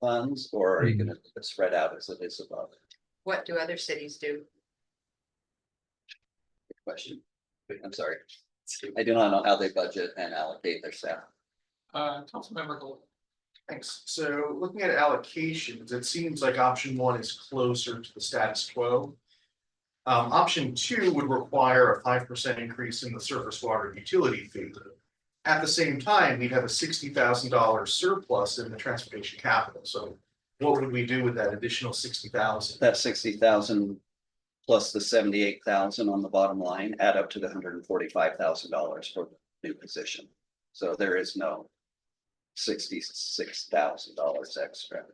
funds, or are you going to spread out as it is above? What do other cities do? Good question. I'm sorry. I do not know how they budget and allocate their staff. Councilmember Gold. Thanks. So looking at allocations, it seems like option one is closer to the status quo. Option two would require a 5% increase in the surface water utility fee. At the same time, we'd have a $60,000 surplus in the transportation capital. So what would we do with that additional 60,000? That 60,000 plus the 78,000 on the bottom line add up to the $145,000 for the new position. So there is no $66,000 extra.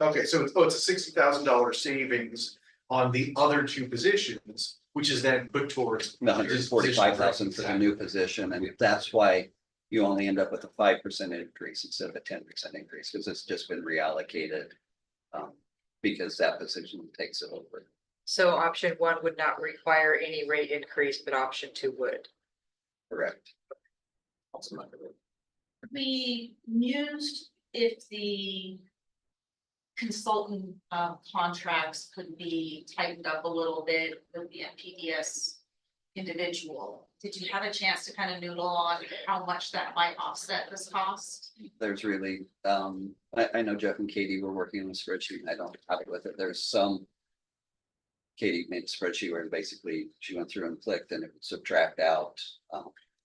Okay, so it's a $60,000 savings on the other two positions, which is then put towards The 145,000 for the new position, and that's why you only end up with a 5% increase instead of a 10% increase, because it's just been reallocated. Because that position takes it over. So option one would not require any rate increase, but option two would. Correct. We mused if the consultant contracts could be tightened up a little bit with the NPDES individual. Did you have a chance to kind of noodle on how much that might offset this cost? There's really, I know Jeff and Katie were working on a spreadsheet, and I don't have it with it. There's some. Katie made a spreadsheet where basically she went through and clicked and it would subtract out.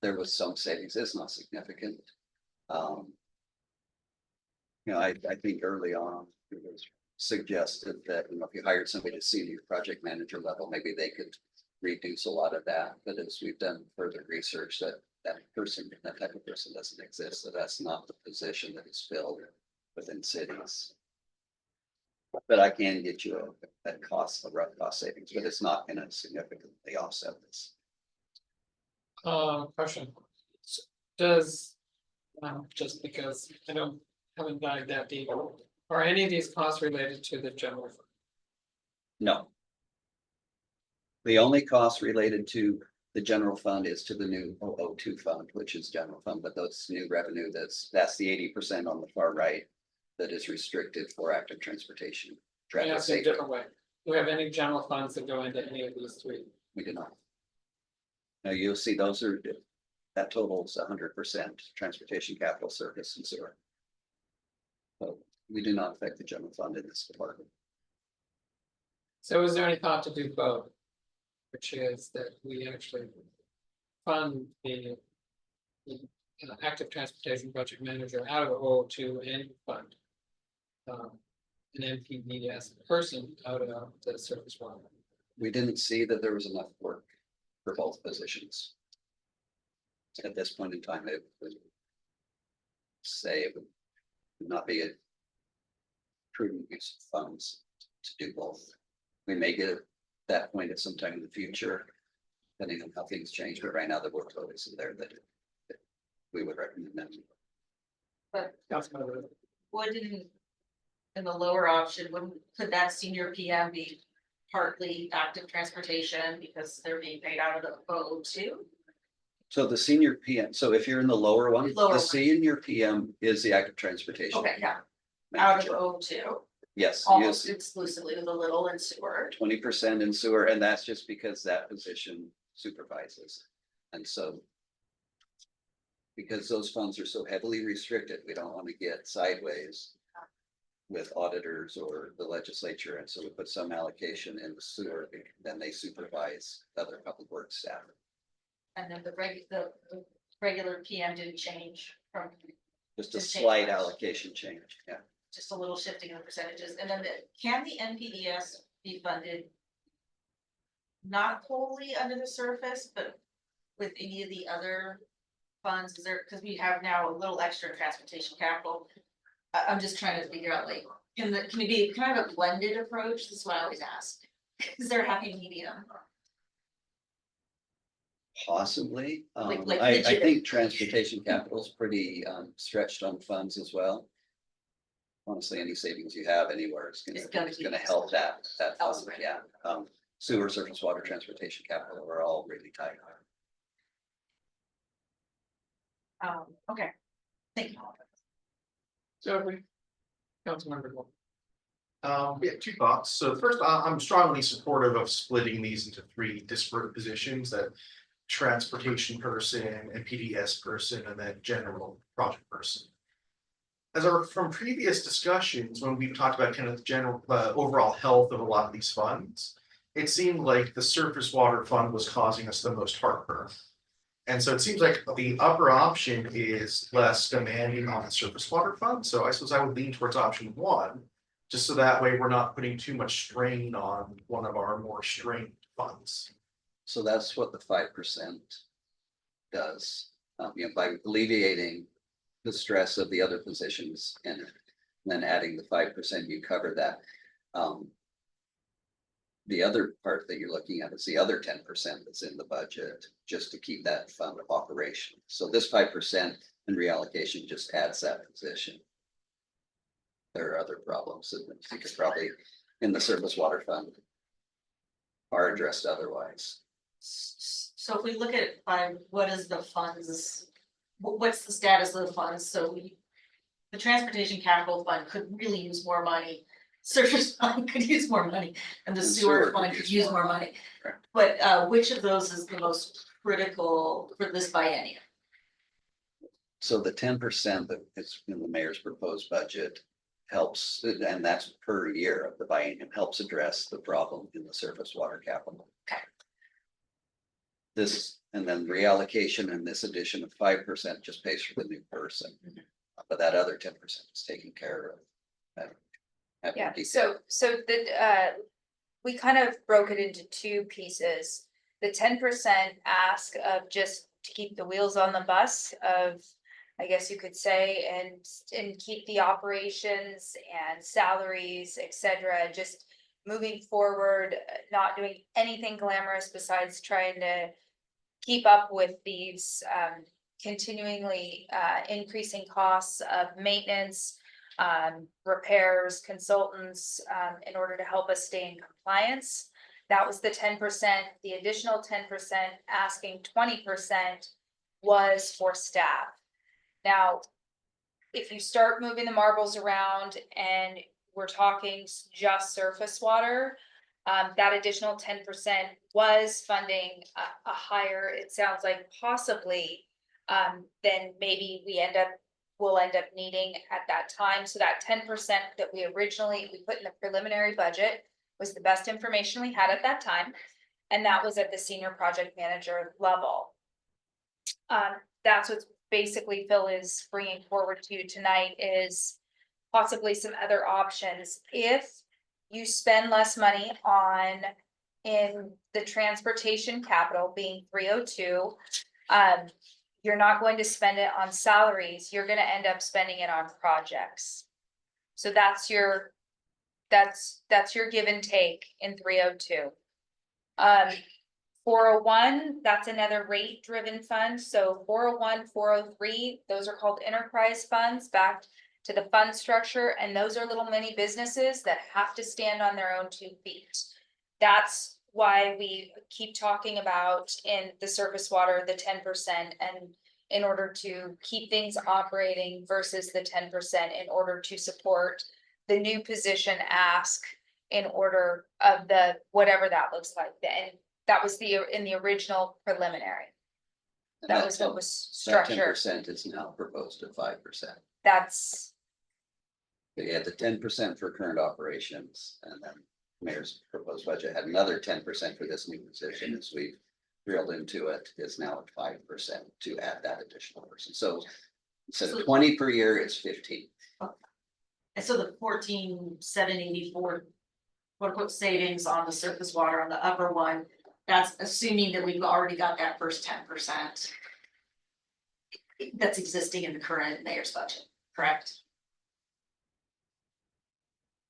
There was some savings. It's not significant. I think early on it was suggested that, if you hired somebody to senior project manager level, maybe they could reduce a lot of that. But as we've done further research, that type of person doesn't exist. So that's not the position that is filled within cities. But I can get you a rough cost savings, but it's not going to significantly offset this. Question. Does, just because I haven't dived that deep, are any of these costs related to the general fund? No. The only cost related to the general fund is to the new 002 fund, which is general fund, but that's new revenue. That's the 80% on the far right that is restricted for active transportation. Let me ask you a different way. Do we have any general funds that go into any of these three? We do not. Now you'll see that totals 100% transportation, capital, service, and sewer. So we do not affect the general fund in this department. So is there any thought to do both? Which is that we actually fund the active transportation project manager out of 002 and fund an NPDES person out of the surface water. We didn't see that there was enough work for both positions. At this point in time, it would not be a prudent use of funds to do both. We may get at that point at some time in the future, depending on how things change, but right now the workload is there that we would recommend that. But Councilmember. wouldn't, in the lower option, could that senior PM be partly active transportation because they're being paid out of the 002? So the senior PM, so if you're in the lower one, Lower the one. senior PM is the active transportion. Okay, yeah. out of expenditure. O2, Yes, almost yes, exclusively with a little in sewer. 20% in sewer, and that's just because that position supervises. And so because those funds are so heavily restricted, we don't want to get sideways with auditors or the legislature, and so we put some allocation in the sewer, then they supervise other public works staff. And then the regular PM didn't change from Just a Just change slight that. allocation change, yeah. just a little shifting of percentages, and then can the NPDS be funded? Not wholly under the surface, but with any of the other funds, is there, because we have now a little extra in transportation capital. I'm just trying to figure out, like, can it be kind of a blended approach? This is what I always ask. Is there a happy medium? Possibly. Like I legit. think transportation capital is pretty stretched on funds as well. Honestly, any savings you have anywhere is It's gonna it's be gonna help that fund, elsewhere. yeah. Sewer, surface water, transportation capital are all really tight. Okay, thank you. Jeffrey. Councilmember Gold. Yeah, two thoughts. So first, I'm strongly supportive of splitting these into three disparate positions, that transportation person and PDS person, and then general project person. From previous discussions, when we've talked about kind of the general, overall health of a lot of these funds, it seemed like the surface water fund was causing us the most heartburn. And so it seems like the upper option is less demanding on the surface water fund. So I suppose I would lean towards option one, just so that way we're not putting too much strain on one of our more strained funds. So that's what the 5% does, by alleviating the stress of the other positions and then adding the 5%, you cover that. The other part that you're looking at is the other 10% that's in the budget, just to keep that fund operational. So this 5% and reallocation just adds that position. There are other problems that you could probably, in the surface water fund, are addressed otherwise. So if we look at it by what is the funds, what's the status of the funds? So the transportation capital fund could really use more money. Surface fund could use more money, and the And sewer sewer fund could could use use more more money. Correct. But which of those is the most critical for this biennium? So the 10% that is in the mayor's proposed budget helps, and that's per year of the biennium, helps address the problem in the surface water capital. Okay. This, and then reallocation and this addition of 5% just pays for the new person. But that other 10% is taken care of. Yeah, so we kind of broke it into two pieces. The 10% ask of just to keep the wheels on the bus of, I guess you could say, and keep the operations and salaries, etc., just moving forward, not doing anything glamorous besides trying to keep up with these continually increasing costs of maintenance, repairs, consultants, in order to help us stay in compliance. That was the 10%. The additional 10% asking 20% was for staff. Now, if you start moving the marbles around and we're talking just surface water, that additional 10% was funding a higher, it sounds like possibly, then maybe we'll end up needing at that time. So that 10% that we put in the preliminary budget was the best information we had at that time. And that was at the senior project manager level. That's what basically Phil is bringing forward to you tonight, is possibly some other options. If you spend less money in the transportation capital being 302, you're not going to spend it on salaries, you're gonna end up spending it on projects. So that's your give and take in 302. 401, that's another rate driven fund. So 401, 403, those are called enterprise funds, back to the fund structure. And those are little mini businesses that have to stand on their own 2 feet. That's why we keep talking about in the surface water, the 10%, and in order to keep things operating versus the 10% in order to support the new position ask in order of the, whatever that looks like, and that was in the original preliminary. And That was what was That structured, 10% is now proposed at 5%. that's, They had the 10% for current operations, and then mayor's proposed budget had another 10% for this new position, as we drilled into it, is now at 5% to add that additional person. So instead of 20 per year, it's 15. And so the 14,784 quote unquote savings on the surface water on the upper one, that's assuming that we've already got that first 10%. That's existing in the current mayor's budget, correct?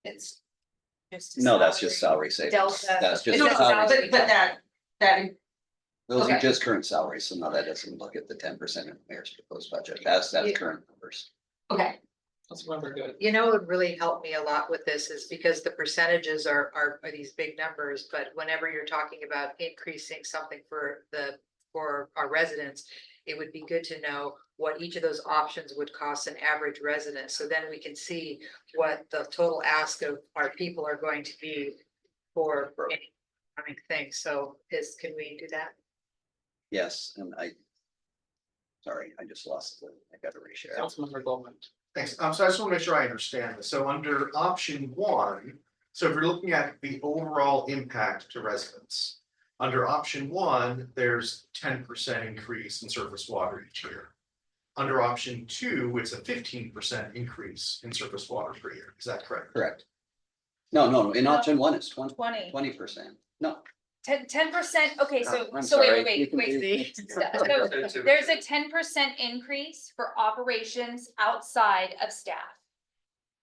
it's. No, that's just salary savings. Delta. That's just Is that salary salary? savings. But that, Those okay. are just current salaries, so no, that doesn't look at the 10% of the mayor's proposed budget. That's current numbers. okay, Councilmember Good. You know, what would really help me a lot with this is because the percentages are these big numbers, but whenever you're talking about increasing something for our residents, it would be good to know what each of those options would cost an average resident, so then we can see what the total ask of our people are going to be for any coming thing. So can we do that? Yes, and sorry, I just lost I got to reshare. Councilmember Goldman. Thanks. So I just want to make sure I understand this. So under option one, so if you're looking at the overall impact to residents, under option one, there's 10% increase in surface water each year. Under option two, it's a 15% increase in surface water per year. Is that correct? Correct. No, in No. option one, it's 20%. 20. No, 10%, okay, so, I'm so wait, sorry. wait, You can wait, do- So there's a 10% increase for operations outside of staff.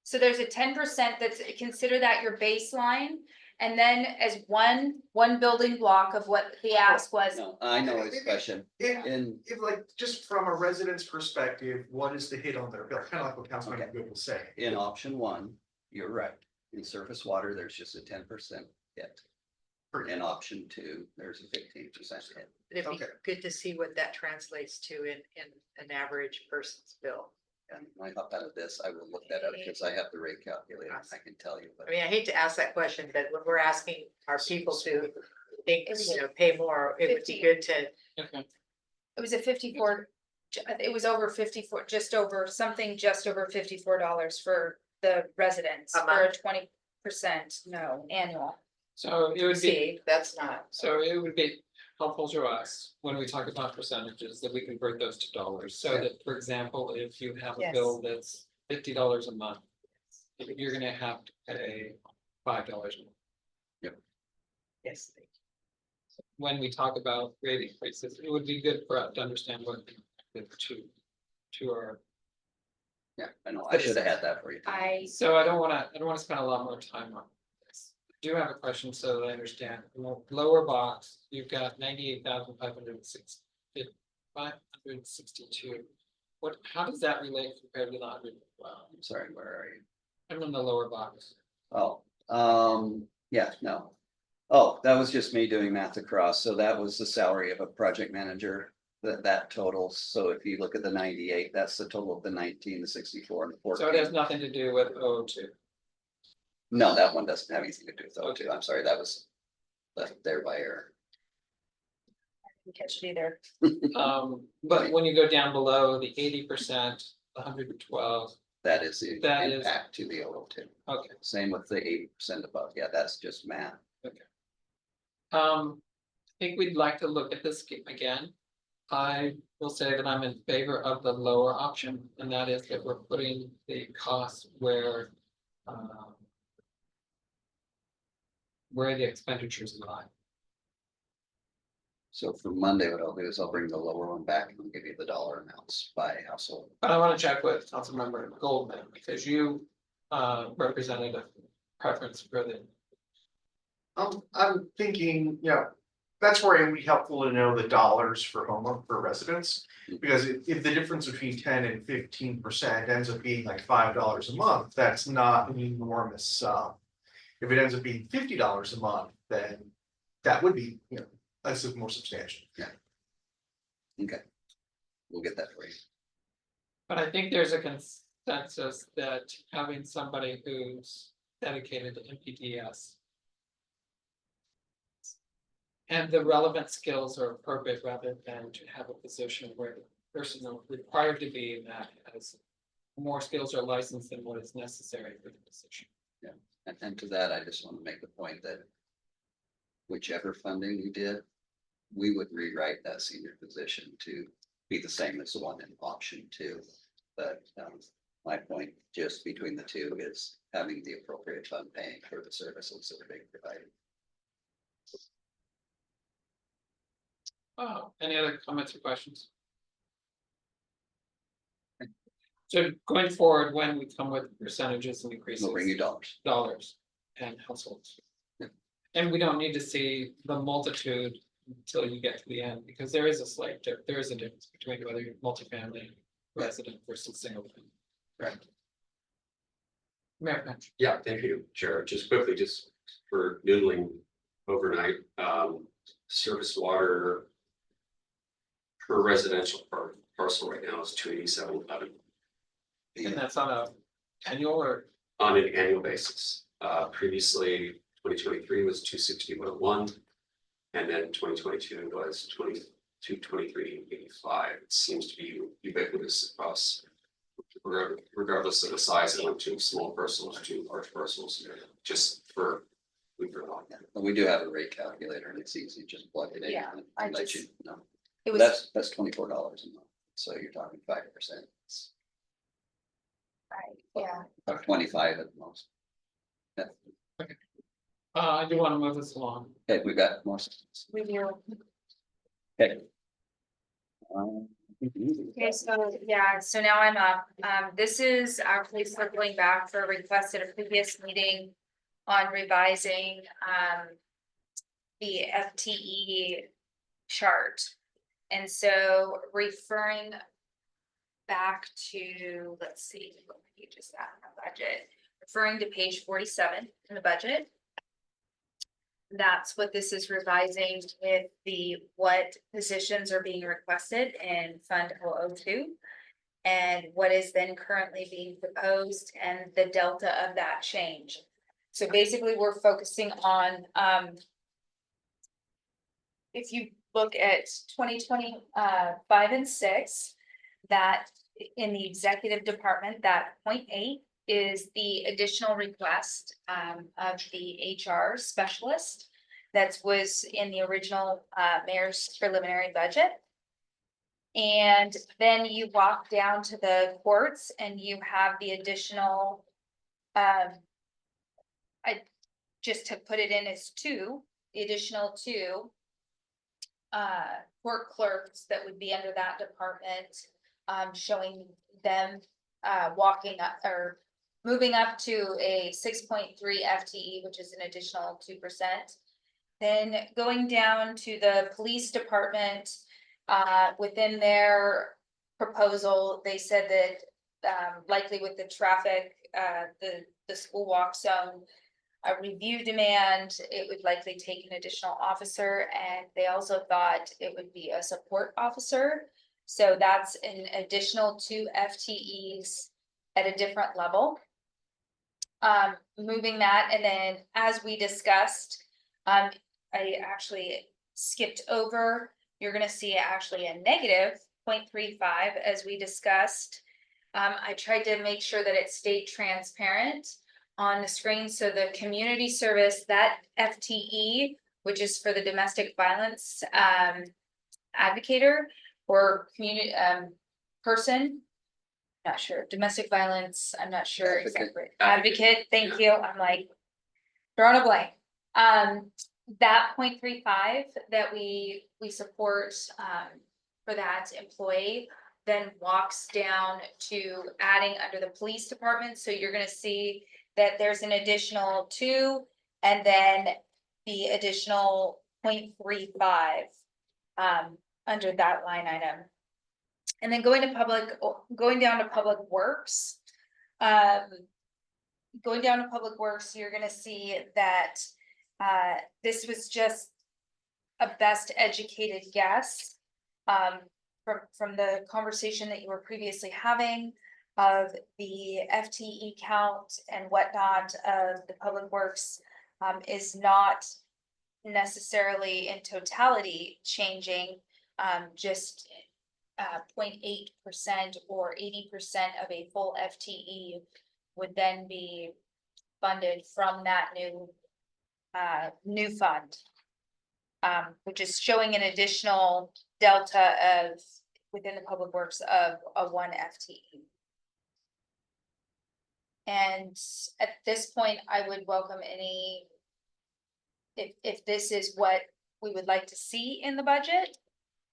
So there's a 10% that's, consider that your baseline, and then as one building block of what the ask was. No, I know his question. In, If like, just from a resident's perspective, what is the hit on their bill? Kind of like what Councilman Okay. Good was saying. in option one, you're right. In surface water, there's just a 10% hit. In option two, there's a 15% hit. It'd be Okay. good to see what that translates to in an average person's bill. And when I hop out of this, I will look that up because I have the rate calculator. I can tell you. But I mean, I hate to ask that question, but when we're asking our people to think, pay more, it would be 50. good to. Okay, It was a 54, it was over 54, just over $54 for the residents A for month? a 20%, no, annual. so it would be, See, that's not. so it would be helpful to us when we talk about percentages that we convert those to dollars. So that, for example, if you have a Yes. bill that's $50 a month, you're gonna have to pay $5 a month. Yes. When we talk about rate increases, it would be good for us to understand what the to our. yeah, I know. I should have had that for you. So I don't wanna spend a lot more time on this. I do have a question so that I understand. In the lower box, you've got 98,562. What, how does that relate compared to the 100? I'm sorry, where are you? I'm in the lower box. Oh, yeah, no. Oh, that was just me doing math across. So that was the salary of a project manager. That totals. So if you look at the 98, that's the total of the 19, the 64 and the 14. So it has nothing to do with O2. No, that one doesn't have anything to do with O2. I'm sorry, that was left there by error. Didn't catch it either. But when you go down below the 80%, the 112, That is the That is- impact to the O2. okay. Same with the 80% above. Yeah, that's just math. I think we'd like to look at this again. I will say that I'm in favor of the lower option, and that is that we're putting the costs where the expenditures lie. So for Monday, what I'll do is I'll bring the lower one back and I'll give you the dollar amounts by household. But I want to check with Councilmember Goldman, because you represented a preference for the. I'm thinking, that's where it would be helpful to know the dollars for homework for residents. Because if the difference between 10 and 15% ends up being like $5 a month, that's not an enormous sum. If it ends up being $50 a month, then that would be, that's more substantial. Okay. we'll get that for you. But I think there's a consensus that having somebody who's dedicated to MPDS and the relevant skills are appropriate rather than to have a position where the person is required to be in that has more skills or license than what is necessary for the position. And to that, I just want to make the point that whichever funding we did, we would rewrite that senior position to be the same as the one in option 2. But my point just between the two is having the appropriate fund paying for the services that are being provided. Oh, any other comments or questions? So going forward, when we come with percentages and increases. We'll bring you dollars. And households. Yeah. And we don't need to see the multitude until you get to the end, because there is a there is a difference between whether you're multifamily resident versus single family. Right. Mayor Finch. Yeah, thank you, Chair. Just quickly, just for noodling overnight, surface water per residential parcel right now is $287.11 And that's on a annual or, on an annual basis. Previously, 2023 was $261.01, and then 2022 was $223.85. It seems to be ubiquitous across, regardless of the size. It went to small parcels to large parcels, just for food for thought. And we do have a rate calculator and it's easy, just plug it in. Yeah, and I let just- you know. It was, That's $24 a month, so you're talking 5%. yeah, Or 25 at the most. I do want to move this along. Okay, we got more. we do. Okay. Okay, so yeah, so now I'm up. This is actually circling back for a request at a previous meeting on revising the FTE chart. And so referring back to, let's see, what page is that in the budget? Referring to page 47 in the budget. That's what this is revising with the what positions are being requested in Fund 002. And what is then currently being proposed and the delta of that change. So basically, we're focusing on, if you look at 2025 and 6, that in the executive department, that 0.8 is the additional request of the HR specialist that was in the original mayor's preliminary budget. And then you walk down to the courts and you have the additional, just to put it in as 2, the additional 2 court clerks that would be under that department, showing them walking up or moving up to a 6.3 FTE, which is an additional 2%. Then going down to the police department, within their proposal, they said that likely with the traffic, the school walk zone, a review demand, it would likely take an additional officer, and they also thought it would be a support officer. So that's an additional 2 FTEs at a different level. Moving that, and then as we discussed, I actually skipped over, you're gonna see actually a negative 0.35 as we discussed. I tried to make sure that it stayed transparent on the screen. So the community service, that FTE, which is for the domestic violence advocator or community person. Not sure, domestic violence, I'm not sure Advocate. exactly. Advocate, thank you. I'm like drawing a blank. That 0.35 that we support for that employee then walks down to adding under the police department. So you're gonna see that there's an additional 2 and then the additional 0.35 under that line item. And then going down to public works. Going down to public works, you're gonna see that this was just a best educated guess. from the conversation that you were previously having of the FTE count and whatnot of the public works is not necessarily in totality changing, just 0.8% or 80% of a full FTE would then be funded from that new fund. Which is showing an additional delta of within the public works of a 1 FTE. And at this point, I would welcome any. If this is what we would like to see in the budget,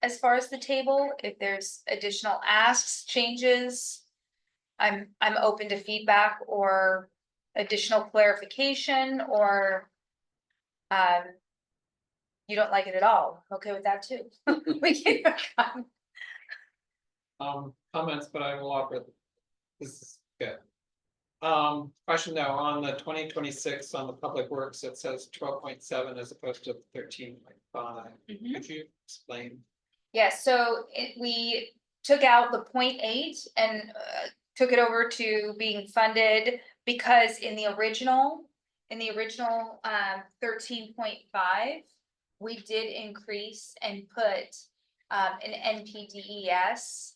as far as the table, if there's additional asks, changes. I'm open to feedback or additional clarification or. You don't like it at all, I'm okay with that too. We can. Comments, but I will offer. This is good. Question though, on the 2026 on the public works, it says 12.7 as opposed to 13.5. Could you explain? Yeah, so we took out the 0.8 and took it over to being funded because in the original 13.5. We did increase and put an NPDES.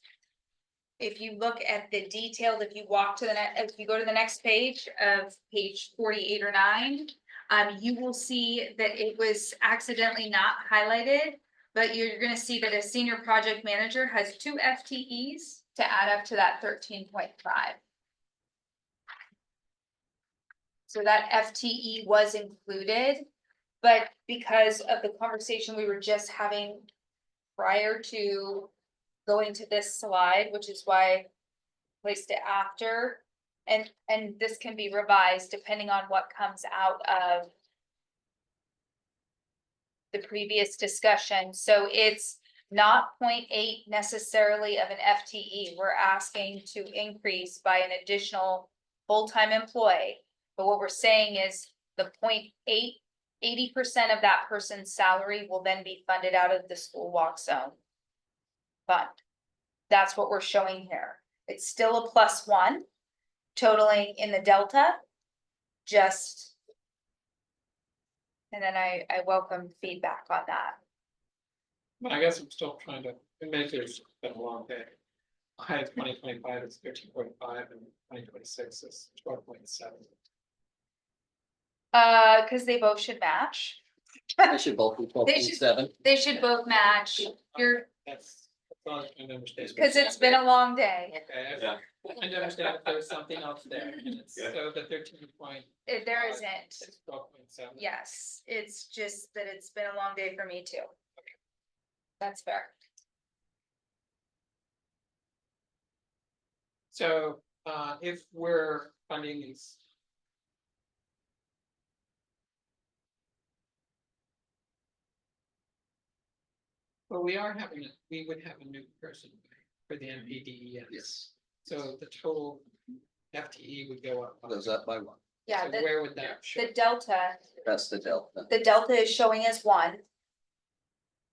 If you look at the detailed, if you walk to the next, if you go to the next page of page 48 or 9, you will see that it was accidentally not highlighted, but you're gonna see that a senior project manager has 2 FTEs to add up to that 13.5. So that FTE was included, but because of the conversation we were just having prior to going to this slide, which is why I placed it after, and this can be revised depending on what comes out of the previous discussion. So it's not 0.8 necessarily of an FTE. We're asking to increase by an additional full-time employee. But what we're saying is the 0.8, 80% of that person's salary will then be funded out of the school walk zone fund. That's what we're showing here. It's still a +1 totaling in the delta, just. And then I welcome feedback on that. But I guess I'm still trying to, admit it's been a long day. I had 2025 is 13.5 and 2026 is 12.7. Cause they both should match. They should both be They should- 12.7. They should both match. That's all I'm trying to understand. Cause it's been a long day. Okay, Yeah. I understand if there's something else there, and it's, Yeah. so the 13 point. There isn't. It's 12.7. Yes, it's just that it's been a long day for me too. That's fair. So, if we're funding these. Well, we would have a new person for the NPDES. Yes, So the total FTE would go up. goes up by 1. Yeah, So the, where would that show? the delta, That's the delta. the delta is showing as 1.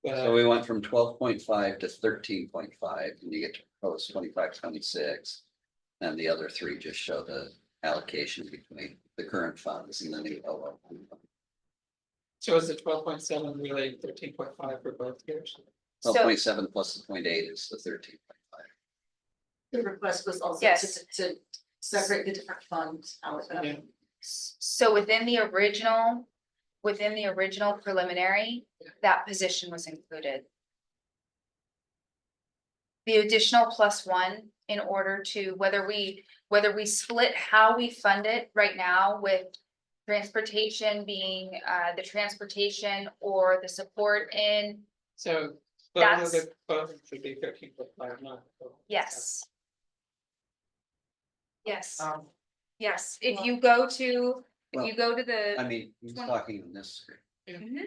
So we went from 12.5 to 13.5, and you get to propose 25, 26. And the other 3 just show the allocation between the current funds and the new OO. So is the 12.7 really 13.5 for both years? So- 12.7 plus the 0.8 is the 13.5. The request was also Yes. to separate the different funds out. Yeah. So within the original preliminary, that position was included. The additional +1 in order to, whether we split how we fund it right now with transportation being the transportation or the support in, So That's- both should be 13.5, not. 12.7. yes. Yes, Um, yes, if you go to Well, the. I mean, he's 20. talking on this screen. Mhm.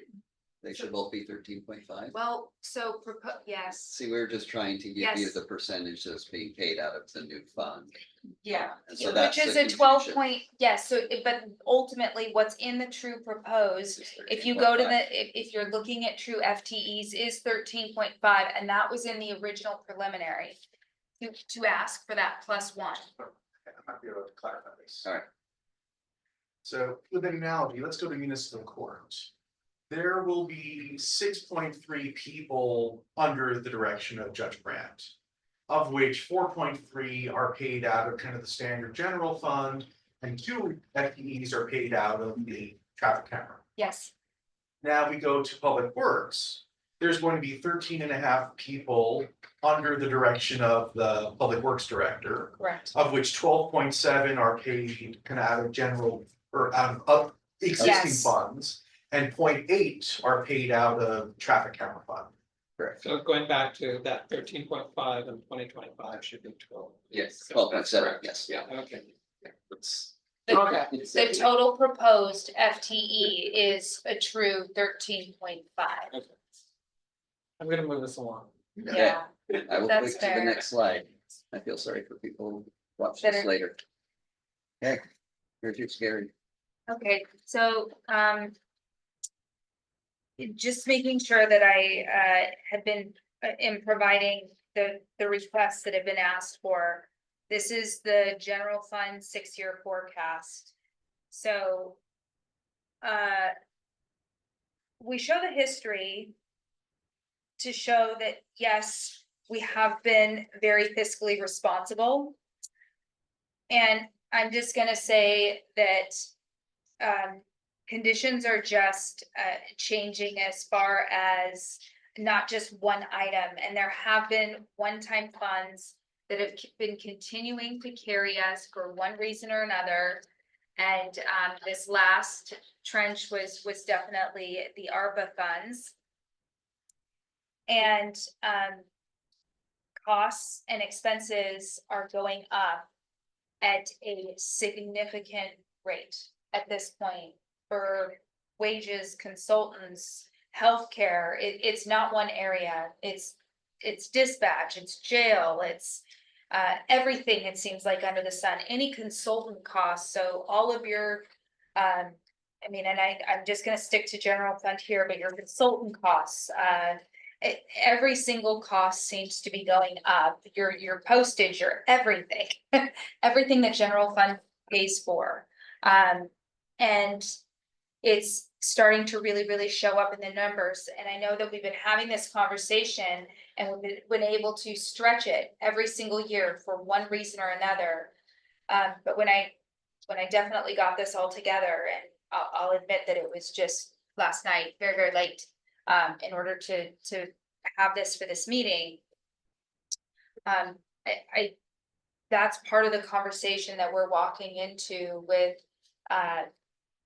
They should both be 13.5. Well, so yes, See, we're just trying to give you Yes. the percentage that's being paid out of the new fund. Yeah, And so which that's is the a 12 confusion. point, yes, so, but ultimately, what's in the true proposed, if you go to 13.5. if you're looking at true FTEs, is 13.5, and that was in the original preliminary. To ask for that +1. I might be able to clarify this. All right. So with an analogy, let's go to municipal court. There will be 6.3 people under the direction of Judge Brandt, of which 4.3 are paid out of kind of the standard general fund, and 2 FTEs are paid out of the traffic camera. Yes, Now we go to public works. There's going to be 13.5 people under the direction of the public works director, correct. of which 12.7 are paid kind of out of general or out of existing Yes. funds. And 0.8 are paid out of traffic camera fund. Correct. So going back to that 13.5 and 2025 should be 12. Yes, So 12.7, correct. yes. Yeah, okay. It's Okay, The total proposed FTE is a true 13.5. I'm gonna move this along. Yeah, I will That's click to the fair. next slide. I feel sorry for people who watch That this are- later. Okay, here's your scary. okay, so, just making sure that I have been in providing the requests that have been asked for. This is the general fund 6-year forecast. So we show the history to show that, yes, we have been very fiscally responsible. And I'm just gonna say that conditions are just changing as far as not just one item, and there have been one-time funds that have been continuing to carry us for one reason or another. And this last trench was definitely the ARPA funds. And costs and expenses are going up at a significant rate at this point for wages, consultants, healthcare. It's not one area. It's dispatch, it's jail, it's everything, it seems like, under the sun, any consultant costs. So all of your I mean, and I'm just gonna stick to general fund here, but your consultant costs, every single cost seems to be going up. Your postage, your everything, everything that general fund pays for. And it's starting to really show up in the numbers. And I know that we've been having this conversation and we've been able to stretch it every single year for one reason or another. But when I definitely got this all together, and I'll admit that it was just last night, very late, in order to have this for this meeting. That's part of the conversation that we're walking into with,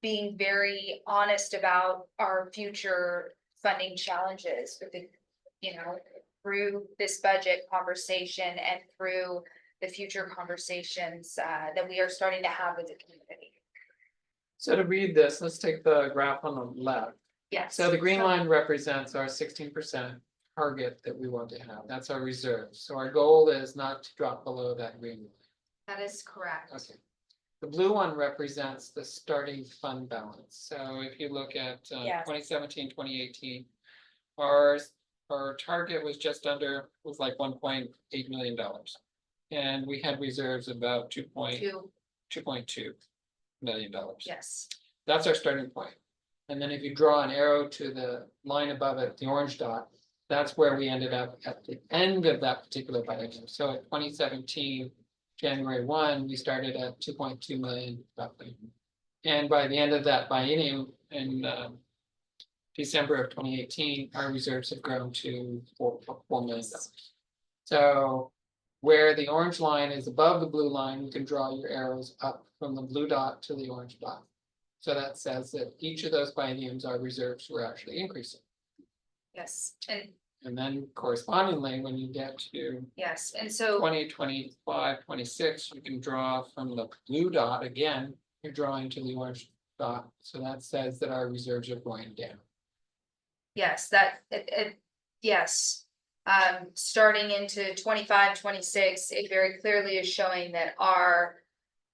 being very honest about our future funding challenges with the, through this budget conversation and through the future conversations, that we are starting to have with the community. So to read this, let's take the graph on the left. Yes. So the green line represents our 16% target that we want to have. That's our reserve. So our goal is not to drop below that green line. That is correct. Okay. The blue one represents the starting fund balance. So if you look at Yes. 2017, 2018, our target was just under, was like $1.8 million. And we had reserves of about $2.2 million. Yes. That's our starting point. And then if you draw an arrow to the line above it, the orange dot, that's where we ended up at the end of that particular biennium. So at 2017, January 1, we started at 2.2 million roughly. And by the end of that biennium in December of 2018, our reserves have grown to $4 million. So where the orange line is above the blue line, you can draw your arrows up from the blue dot to the orange dot. So that says that each of those bienniums, our reserves were actually increasing. Yes. And then correspondingly, when you get to Yes, and so 2025, 26, you can draw from the blue dot again, you're drawing to the orange dot. So that says that our reserves are going down. Yes, yes. Starting into 25, 26, it very clearly is showing that our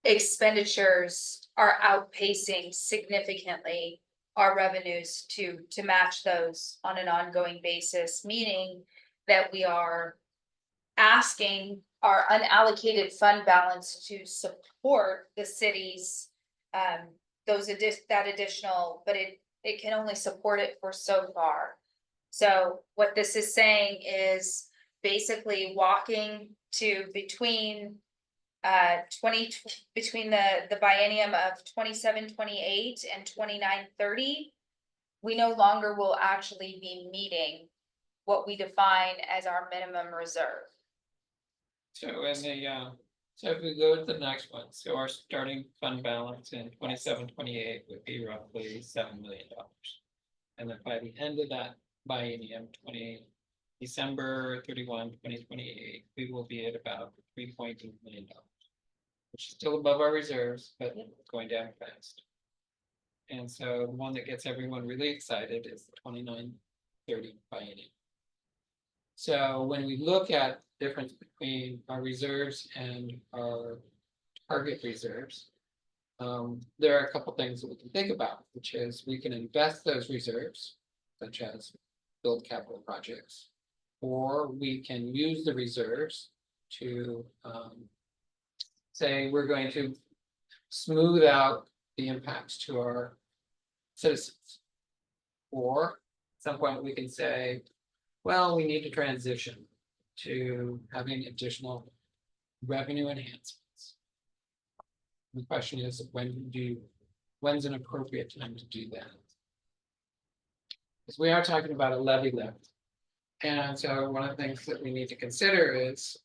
expenditures are outpacing significantly our revenues to match those on an ongoing basis, meaning that we are asking our unallocated fund balance to support the city's that additional, but it can only support it for so far. So what this is saying is basically walking to between between the biennium of 27-28 and 29-30, we no longer will actually be meeting what we define as our minimum reserve. So in the, so if we go to the next one, so our starting fund balance in 27-28 would be roughly $7 million. And then by the end of that biennium, December 31, 2028, we will be at about $3.2 million. Which is still above our reserves, but going down fast. And so the one that gets everyone really excited is the 29-30 biennium. So when we look at the difference between our reserves and our target reserves, there are a couple things that we can think about, which is we can invest those reserves, such as build capital projects, or we can use the reserves to say we're going to smooth out the impacts to our citizens. Or at some point we can say, well, we need to transition to having additional revenue enhancements. The question is, when's an appropriate time to do that? Because we are talking about a levy lift. And so one of the things that we need to consider is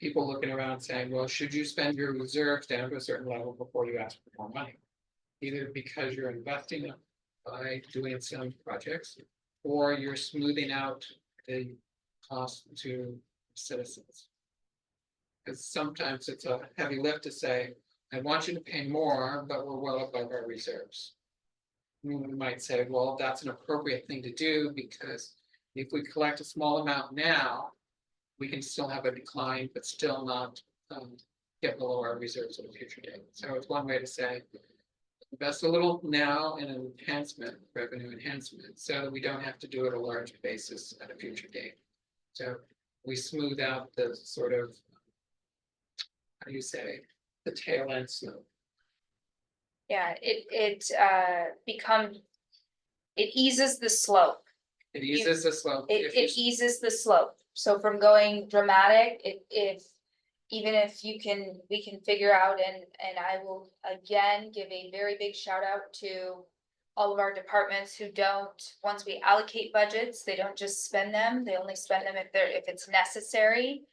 people looking around saying, well, should you spend your reserves down to a certain level before you ask for more money? Either because you're investing it by doing some projects, or you're smoothing out the cost to citizens. Because sometimes it's a heavy lift to say, I want you to pay more, but we're well above our reserves. We might say, well, that's an appropriate thing to do, because if we collect a small amount now, we can still have a decline, but still not get below our reserves at a future date. So it's one way to say, invest a little now in an enhancement, revenue enhancement, so that we don't have to do it a large basis at a future date. So we smooth out the sort of, how do you say, the tail end slope. Yeah, it eases the slope. It eases the slope. It eases the slope. So from going dramatic, even if we can figure out, and I will again give a very big shout out to all of our departments who don't, once we allocate budgets, they don't just spend them, they only spend them if it's necessary.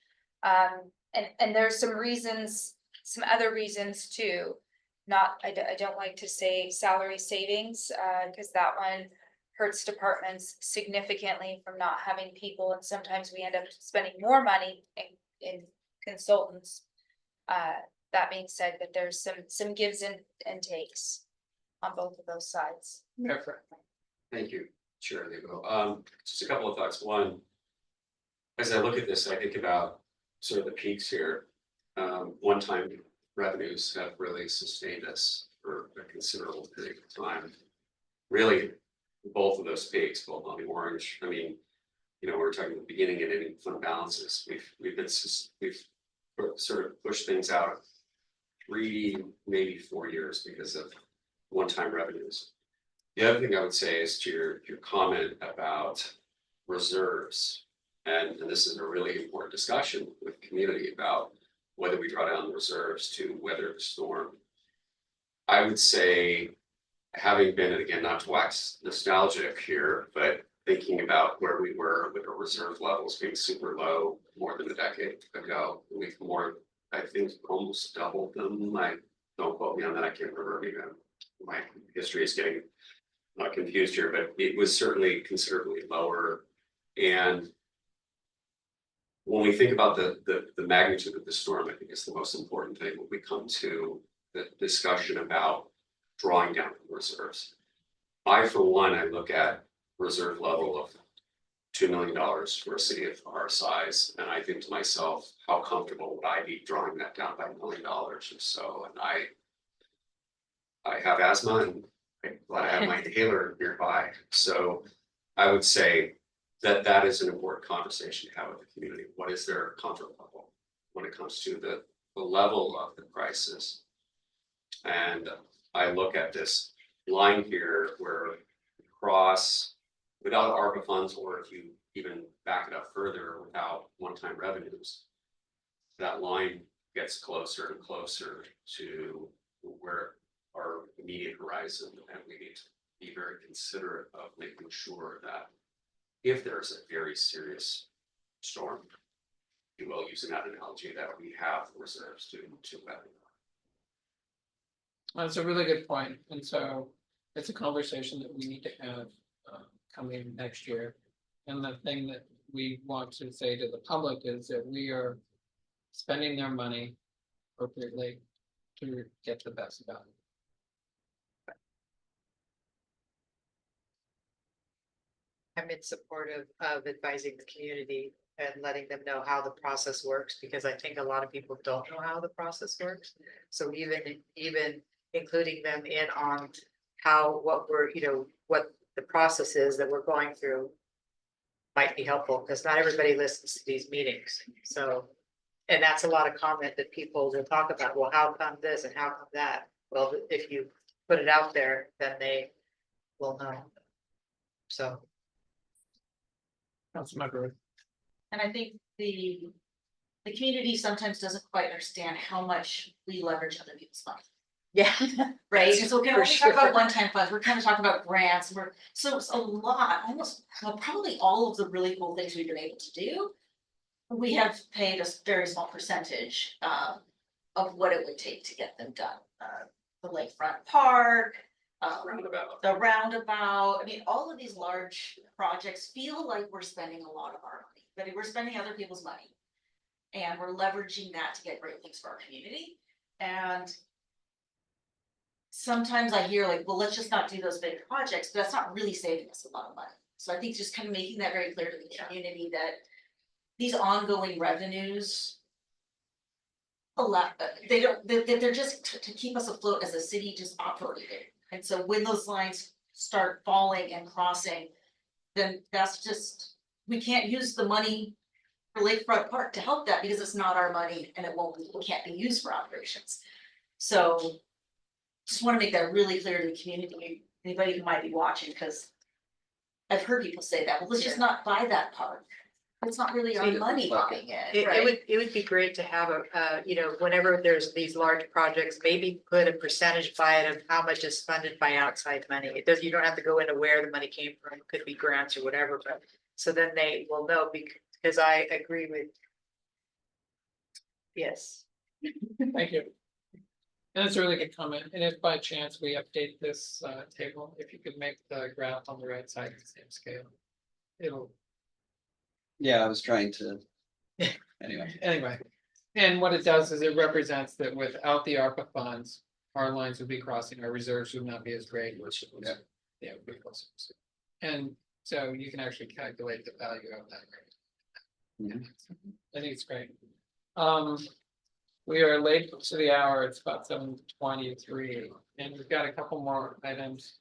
And there's some reasons, some other reasons too. I don't like to say salary savings, because that one hurts departments significantly from not having people, and sometimes we end up spending more money in consultants. That being said, that there's some gives and takes on both of those sides. Thank you, Chair Lebo. Just a couple of thoughts. One, as I look at this, I think about sort of the peaks here. One-time revenues have really sustained us for a considerable period of time. Really, both of those peaks, both on the orange. I mean, we're talking the beginning and ending fund balances. We've sort of pushed things out 3, maybe 4 years because of one-time revenues. The other thing I would say is to your comment about reserves, and this is a really important discussion with the community about whether we draw down the reserves to weather the storm. I would say, having been, and again, not to wax nostalgic here, but thinking about where we were with our reserve levels being super low more than a decade ago, we've I think almost doubled them. Don't quote me on that, I can't remember, my history is getting confused here, but it was certainly considerably lower. And when we think about the magnitude of the storm, I think it's the most important thing when we come to the discussion about drawing down reserves. For one, I look at reserve level of $2 million for a city of our size. And I think to myself, how comfortable would I be drawing that down by $1 million or so? And I have asthma and I'm glad I have my inhaler nearby. So I would say that that is an important conversation to have with the community. What is their comfort level when it comes to the level of the crisis? And I look at this line here where cross without ARPA funds, or if you even back it up further without one-time revenues, that line gets closer and closer to where our immediate horizon, and we need to be very considerate of making sure that if there's a very serious storm, you will, using that analogy, that we have reserves to weather. That's a really good point, and so it's a conversation that we need to have coming next year. And the thing that we want to say to the public is that we are spending their money appropriately to get the best value. I'm in support of advising the community and letting them know how the process works, because I think a lot of people don't know how the process works. So even including them in on what we're, what the process is that we're going through might be helpful, because not everybody listens to these meetings. So, and that's a lot of comment that people will talk about, well, how come this and how come that? Well, if you put it out there, then they will know. So. Councilmember, And I think the community sometimes doesn't quite understand how much we leverage other people's money, Yeah. right? And so we can only talk For about sure. one-time funds, we're kind of talking about grants, so it's a lot, almost, well, probably all of the really cool things we've been able to do. We have paid a very small percentage of what it would take to get them done. The lakefront park, Roundabout. the roundabout, I mean, all of these large projects feel like we're spending a lot of our money, but we're spending other people's money. And we're leveraging that to get great things for our community. And sometimes I hear like, well, let's just not do those big projects, but that's not really saving us a lot of money. So I think just kind of making that very clear to the community that these ongoing revenues they're just to keep us afloat as a city just operating. And so when those lines start falling and crossing, then that's just, we can't use the money for Lakefront Park to help that because it's not our money and it can't be used for operations. So just want to make that really clear to the community, anybody who might be watching, because I've heard people say that, well, let's just not buy that park. It's not really our money buying it, right? It would be great to have whenever there's these large projects, maybe put a percentage by it of how much is funded by outside money. You don't have to go into where the money came from, it could be grants or whatever, but so then they will know, because I agree with. Yes. thank you. And it's a really good comment, and if by chance we update this table, if you could make the graph on the right side the same scale. Yeah, I was trying to, anyway. And what it does is it represents that without the ARPA funds, our lines would be crossing, our reserves would not be as great, which was, yeah, would be closer. And so you can actually calculate the value of that. I think it's great. We are late to the hour, it's about 7:23, and we've got a couple more items.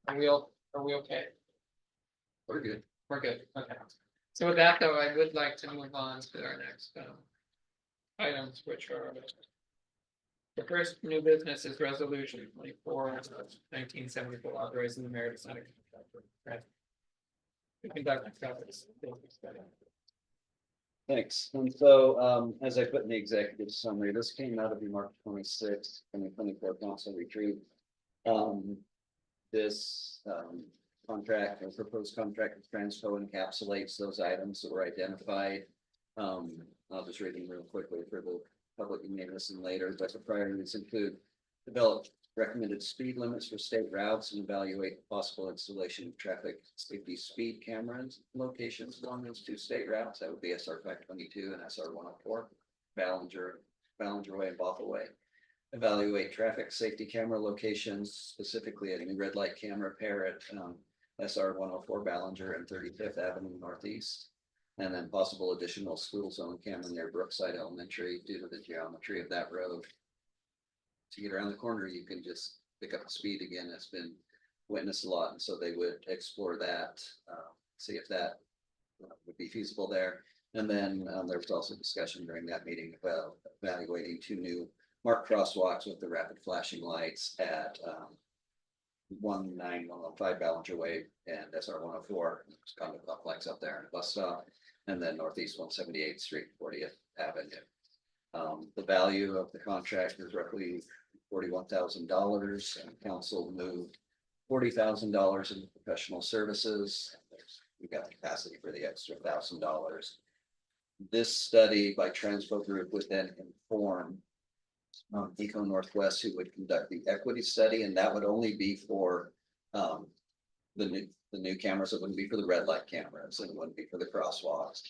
Are we okay? We're good. We're good, okay. So with that, though, I would like to move on to our next items, which are the first new business is resolution 24/1974, authorizing the mayor to sign a contract for to conduct a traffic study. Thanks. And so, as I put in the executive summary, this came out of the March 26th, 2024 council retreat. This contract or proposed contract with Transpo encapsulates those items that were identified. I'll just read them real quickly for the public, you may listen later, but the priorities include develop recommended speed limits for state routes and evaluate the possible installation of traffic safety speed cameras locations along those two state routes. That would be SR 522 and SR 104, Ballinger Way and Bothell Way. Evaluate traffic safety camera locations, specifically a new red light camera pair at SR 104 Ballinger and 35th Avenue Northeast. And then possible additional school zone camera near Brookside Elementary due to the geometry of that road. To get around the corner, you can just pick up the speed again. It's been witnessed a lot, and so they would explore that, see if that would be feasible there. And then there was also discussion during that meeting about evaluating 2 new marked crosswalks with the rapid flashing lights at 19115 Ballinger Way and SR 104, condo complex up there and a bus stop, and then Northeast 178th Street, 40th Avenue. The value of the contract is roughly $41,000, and council moved $40,000 in professional services. We've got capacity for the extra $1,000. This study by Transpogroup would then inform Eco Northwest, who would conduct the equity study, and that would only be for the new cameras. It wouldn't be for the red light cameras, and it wouldn't be for the crosswalks.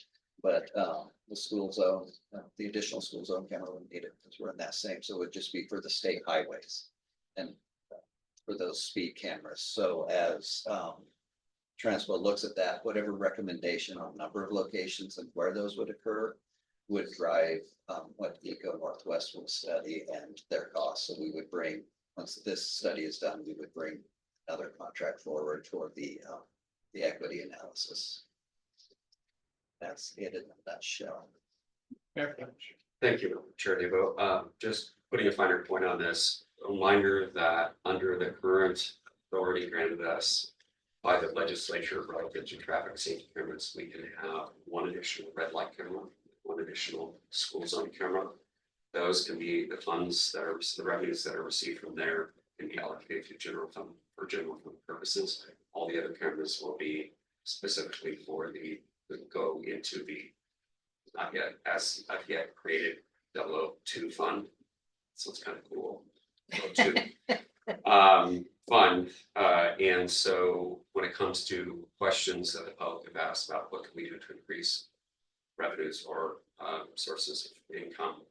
But the school zone, the additional school zone camera wouldn't need it because we're in that same, so it would just be for the state highways and for those speed cameras. So as Transpo looks at that, whatever recommendation on number of locations and where those would occur would drive what Eco Northwest will study and their costs. So we would bring, once this study is done, we would bring another contract forward for the equity analysis. That's it in a nutshell. Thank you, Chair Debo. Just putting a finer point on this, a reminder that under the current authority granted us by the legislature relative to traffic safety cameras, we can have 1 additional red light camera, 1 additional school zone camera. Those can be the funds that are the revenues that are received from there can be allocated to general fund for general fund purposes. All the other cameras will be specifically for the go into the not yet created 002 fund. So it's kind of cool. 002 fund. And so when it comes to questions that the public have asked about what can we do to increase revenues or sources of income,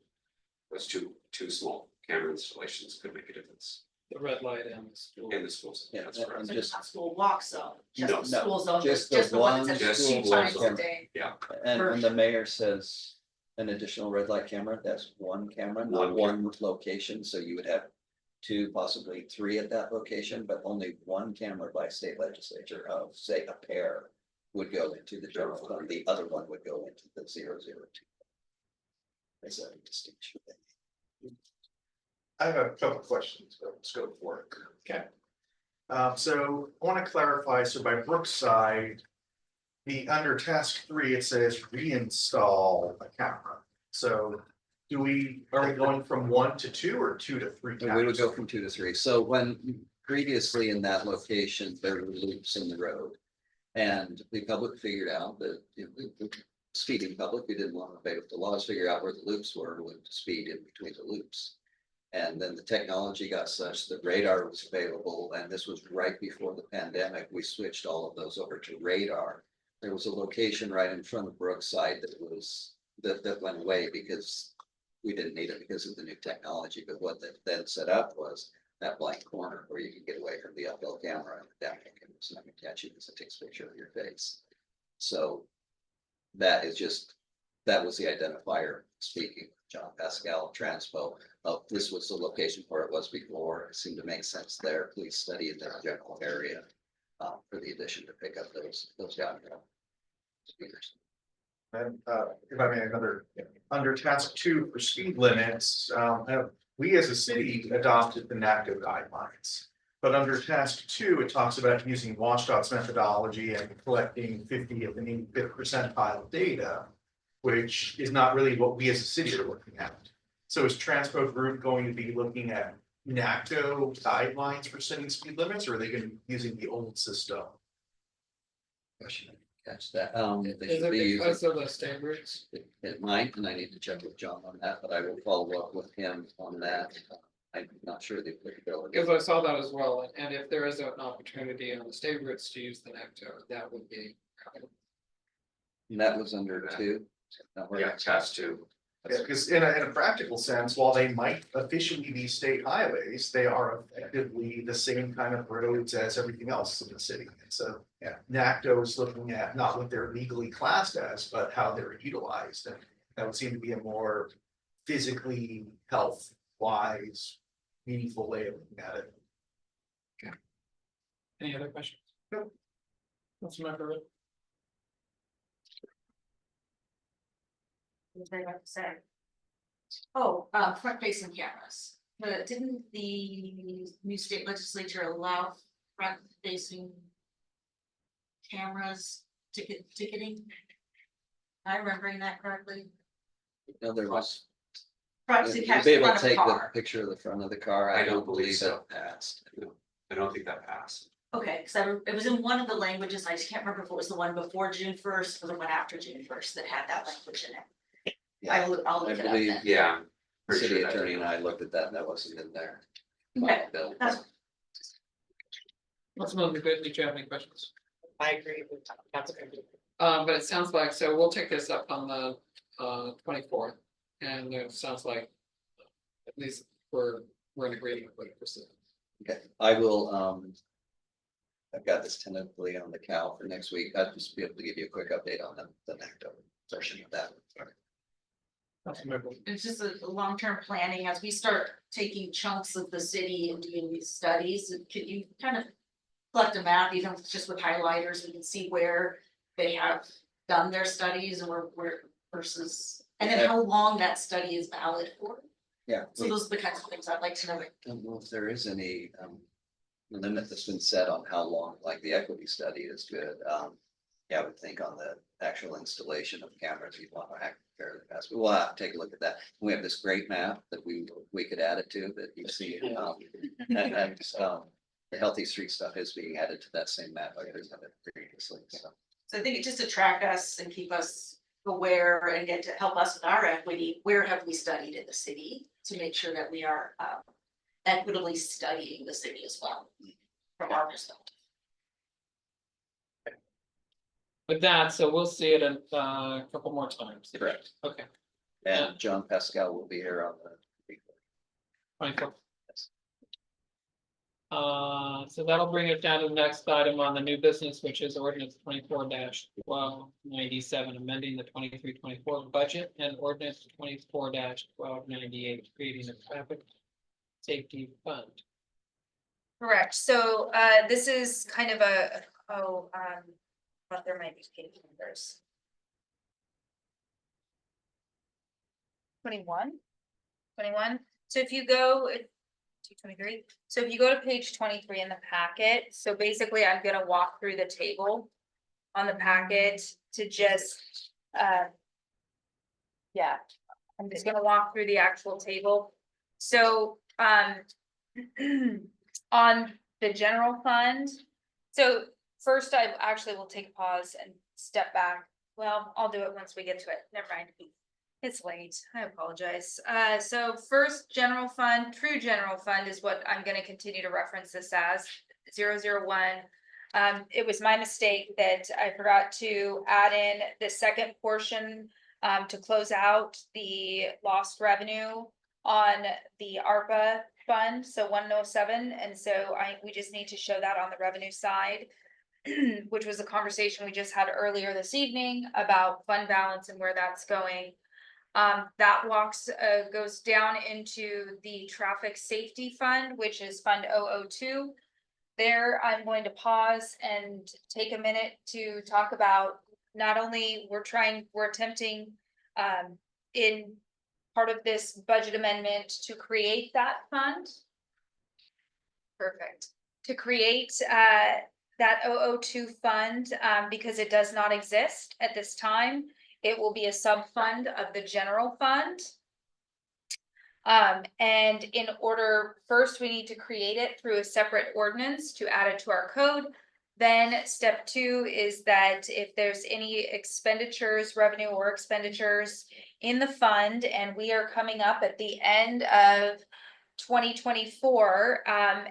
those two small camera installations could make a difference The red light and the school. in the schools. Yeah, That's and correct. So just- not school walk zone, just No, the school zone, just just the the one one that's just a few school times a zone. day. And the mayor says an additional red light camera, that's 1 camera, not One 1 location, so you would have 2, possibly 3 at that location, but only 1 camera by state legislature of, say, a pair would go into the general fund, the other one would go into the 002. There's a distinction. I have a couple questions, but let's go for it. Okay. So I want to clarify, so by Brookside, under task 3, it says reinstall a camera. So are we going from 1 to 2 or 2 to 3 We would cameras? go from 2 to 3. So when previously in that location, there were loops in the road. And the public figured out that the speeding public, who didn't want to obey the laws, figure out where the loops were, would speed in between the loops. And then the technology got such that radar was available, and this was right before the pandemic. We switched all of those over to radar. There was a location right in front of Brookside that went away because we didn't need it because of the new technology. But what they then set up was that blank corner where you can get away from the uphill camera and the downhill camera is not gonna catch you because it takes a picture of your face. So that was the identifier speaking. John Pascal, Transpo, this was the location where it was before. It seemed to make sense there. Please study in that general area for the addition to pick up those downhill speakers. And if I may, under task 2 for speed limits, we as a city adopted the NACDO guidelines. But under task 2, it talks about using WashDOT's methodology and collecting 50th and 85th percentile data, which is not really what we as a city are looking at. So is Transpogroup going to be looking at NACDO guidelines for setting speed limits, or are they going to be using the old system? Question, catch that. They Is should it be using because of the state routes? it might, and I need to check with John on that, but I will follow up with him on that. I'm not sure the applicability. Because I saw that as well, and if there is an opportunity on the state routes to use the NACTO, that would be. And that was under 2. Yeah, task 2. because in a practical sense, while they might officially be state highways, they are effectively the same kind of roads as everything else in the city. And so, yeah, NACDO is looking at not what they're legally classed as, but how they're utilized. And that would seem to be a more physically health wise, meaningful way of looking at it. Any other questions? No. Councilmember Ritt? What was I about to say? Oh, front facing cameras. Didn't the new state legislature allow front facing cameras ticketing? Am I remembering that correctly? No, there was. Front You'd facing be cameras in able front to of the take the car. picture of the front of the car. I don't believe so. it passed. I don't think that passed. Okay, because it was in one of the languages, I just can't remember if it was the one before June 1st or the one after June 1st that had that language in it. I'll I look it up believe then. Yeah. the pretty city sure that attorney did. and I looked at that and that wasn't in there. Okay, Bill. that's- Councilmember Good, did you have any questions? I agree with that's okay. But it sounds like, so we'll take this up on the 24th, and it sounds like at least we're in agreement with it. Okay, I will, I've got this tentatively on the cal for next week. I'll just be able to give you a quick update on the NACDO portion of that. Councilmember, It's just a long-term planning, as we start taking chunks of the city and doing these studies, could you kind of collect a map, even just with highlighters, we can see where they have done their studies and where versus, and then how long that study is valid for. Yeah. So those are the kinds of things I'd like to know. I don't know if there is any limit that's been set on how long, like the equity study is good. Yeah, I would think on the actual installation of cameras, you'd want to act fairly fast. But we'll have to take a look at that. We have this great map that we could add it to that you see. And the healthy street stuff is being added to that same map I presented previously, so. So I think it just to track us and keep us aware and get to help us with our equity, where have we studied in the city? To make sure that we are equitably studying the city as well, from our perspective. with that, so we'll see it a couple more times. Correct. Okay, And John Pascal will be here on the. 24th. So that'll bring it down to the next item on the new business, which is ordinance 24-1297, amending the 23-24 budget, and ordinance 24-1298, creating a traffic safety fund. Correct, so this is kind of but there might be page numbers. 21. So if you go 223, so if you go to page 23 in the packet, so basically I'm gonna walk through the table on the packet to just yeah, I'm just gonna walk through the actual table. So on the general fund, so first I actually will take a pause and step back. Well, I'll do it once we get to it, never mind. It's late, I apologize. So first, general fund, true general fund is what I'm gonna continue to reference this as, 001. It was my mistake that I forgot to add in the second portion to close out the lost revenue on the ARPA fund, so 107, and so we just need to show that on the revenue side. Which was a conversation we just had earlier this evening about fund balance and where that's going. That goes down into the traffic safety fund, which is fund 002. There, I'm going to pause and take a minute to talk about not only we're attempting in part of this budget amendment to create that fund. Perfect. To create that 002 fund, because it does not exist at this time. It will be a sub-fund of the general fund. And in order, first we need to create it through a separate ordinance to add it to our code. Then step 2 is that if there's any expenditures, revenue or expenditures in the fund, and we are coming up at the end of 2024,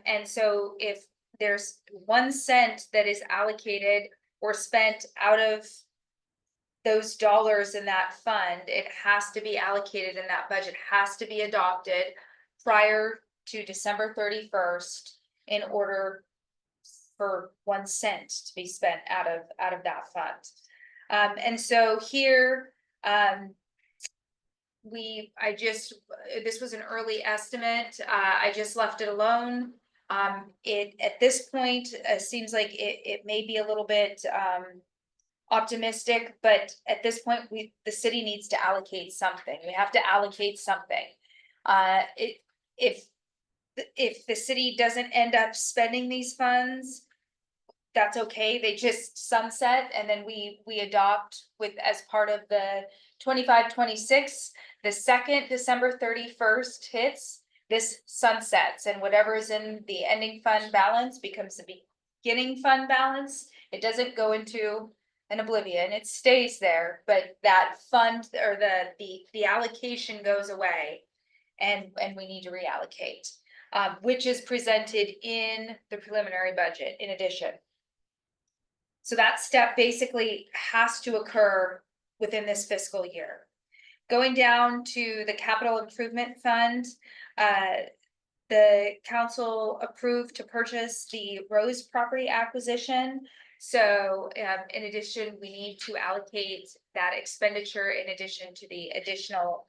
and so if there's 1 cent that is allocated or spent out of those dollars in that fund, it has to be allocated and that budget has to be adopted prior to December 31st in order for 1 cent to be spent out of that fund. And so here, this was an early estimate. I just left it alone. It, at this point, seems like it may be a little bit, optimistic, but at this point, the city needs to allocate something. We have to allocate something. If the city doesn't end up spending these funds, that's okay. They just sunset and then we adopt with, as part of the 25-26, the second December 31st hits, this sunsets and whatever is in the ending fund balance becomes the beginning fund balance. It doesn't go into an oblivion, it stays there, but that fund or the allocation goes away and we need to reallocate, which is presented in the preliminary budget in addition. So that step basically has to occur within this fiscal year. Going down to the capital improvement fund, the council approved to purchase the Rose property acquisition. So in addition, we need to allocate that expenditure in addition to the additional